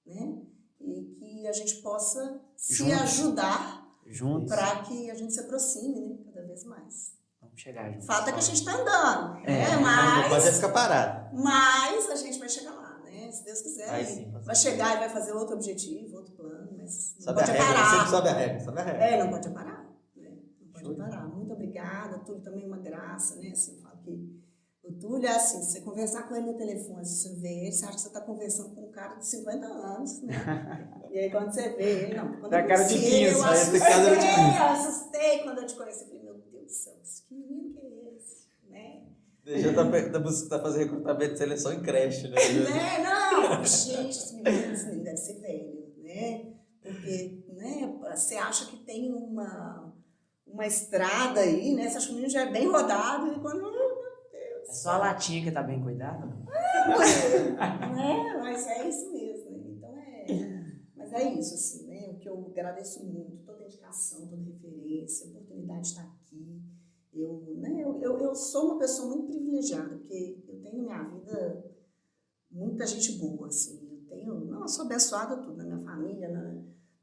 né? E que a gente possa se Juntos. ajudar Juntos. para que a gente se aproxime, né? Cada vez mais. Vamos chegar juntos. O fato é que a gente está andando, né? Não pode Mas ficar parado. a gente vai chegar lá, né? Se Deus quiser. Vai sim, com Vai certeza. chegar e vai fazer outro objetivo, outro plano, mas não Sobe a pode regra, sempre parar. sobe a regra, sobe a regra. Não pode parar, né? Não pode Show de parar. Muito obrigada, Túlio também é uma graça, né? Assim, eu falo que o Túlio é assim, se você conversar com ele no telefone, se você vê ele, você acha que você está conversando com um cara de 50 anos, né? E aí quando você vê ele, não. Quando Dá eu cara de conheci ele, 15, eu vai ter cara de 15. eu assustei quando eu te conheci. Eu falei, meu Deus do céu, que menino que é esse, né? Deixa tá fazendo recrutamento de seleção em creche, né? Né? Não, gente, esse menino deve ser velho, né? Porque, né, você acha que tem uma estrada aí, né? Você acha que o menino já é bem rodado e quando... É só a latinha que tá bem cuidada? Né? Mas é isso mesmo, né? Então mas é isso, assim, né? O que eu agradeço muito, toda a dedicação, toda a referência, a oportunidade de estar aqui. Eu sou uma pessoa muito privilegiada, porque eu tenho na minha vida muita gente boa, assim. Eu sou abençoada tudo, na minha família,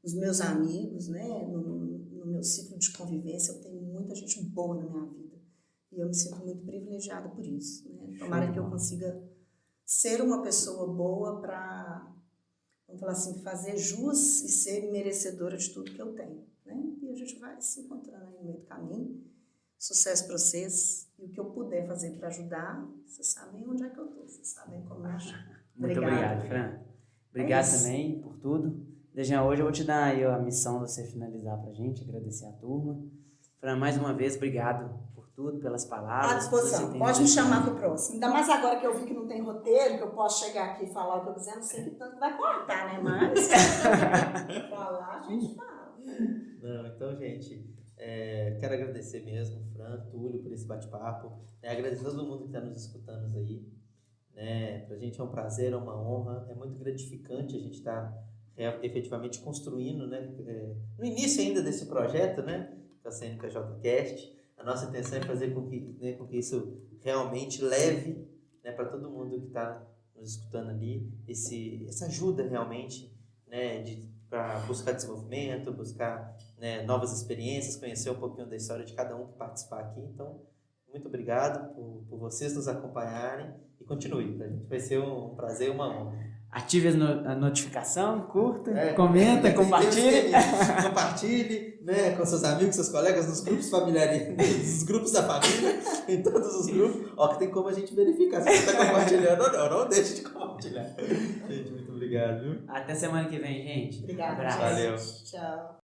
nos meus amigos, né? No meu ciclo de convivência, eu tenho muita gente boa na minha vida. E eu me sinto muito privilegiada por isso, né? Tomara que eu consiga ser uma pessoa boa para, vamos falar assim, fazer jus e ser merecedora de tudo que eu tenho, né? E a gente vai se encontrando aí no meio do caminho. Sucesso para vocês. E o que eu puder fazer para ajudar, vocês sabem onde é que eu estou, vocês sabem como me achar. Muito obrigado, Fran. Obrigado isso. também por tudo. Desde hoje eu vou te dar aí a missão de você finalizar pra gente, agradecer a turma. Fran, mais uma vez, obrigado por tudo, pelas palavras. À disposição. Pode me chamar para o próximo. Ainda mais agora que eu vi que não tem roteiro, que eu posso chegar aqui e falar o que eu quiser, não sei que tanto vai cortar, né? Mas falar, a gente fala. Não, então, gente, quero agradecer mesmo, Fran, Túlio, por esse bate-papo. Agradecer a todo mundo que está nos escutando aí. Pra gente é um prazer, é uma honra, é muito gratificante a gente estar efetivamente construindo, né? No início ainda desse projeto, né? Da CNPJ Cast. A nossa intenção é fazer com que isso realmente leve, né, para todo mundo que está nos escutando ali, essa ajuda realmente, né, para buscar desenvolvimento, buscar, né, novas experiências, conhecer um pouquinho da história de cada um que participar aqui. Então, muito obrigado por vocês nos acompanharem e continue. Para a gente vai ser um prazer e uma honra. Ative a notificação, curta, comenta, compartilhe. Compartilhe, né, com seus amigos, seus colegas, nos grupos familiares, nos grupos da família, em todos os grupos. Ó, que tem como a gente verificar se você está compartilhando ou não. Não deixe de compartilhar. Gente, muito obrigado. Viu? Até semana que vem, gente. Obrigada. Abraço. Valeu. Tchau.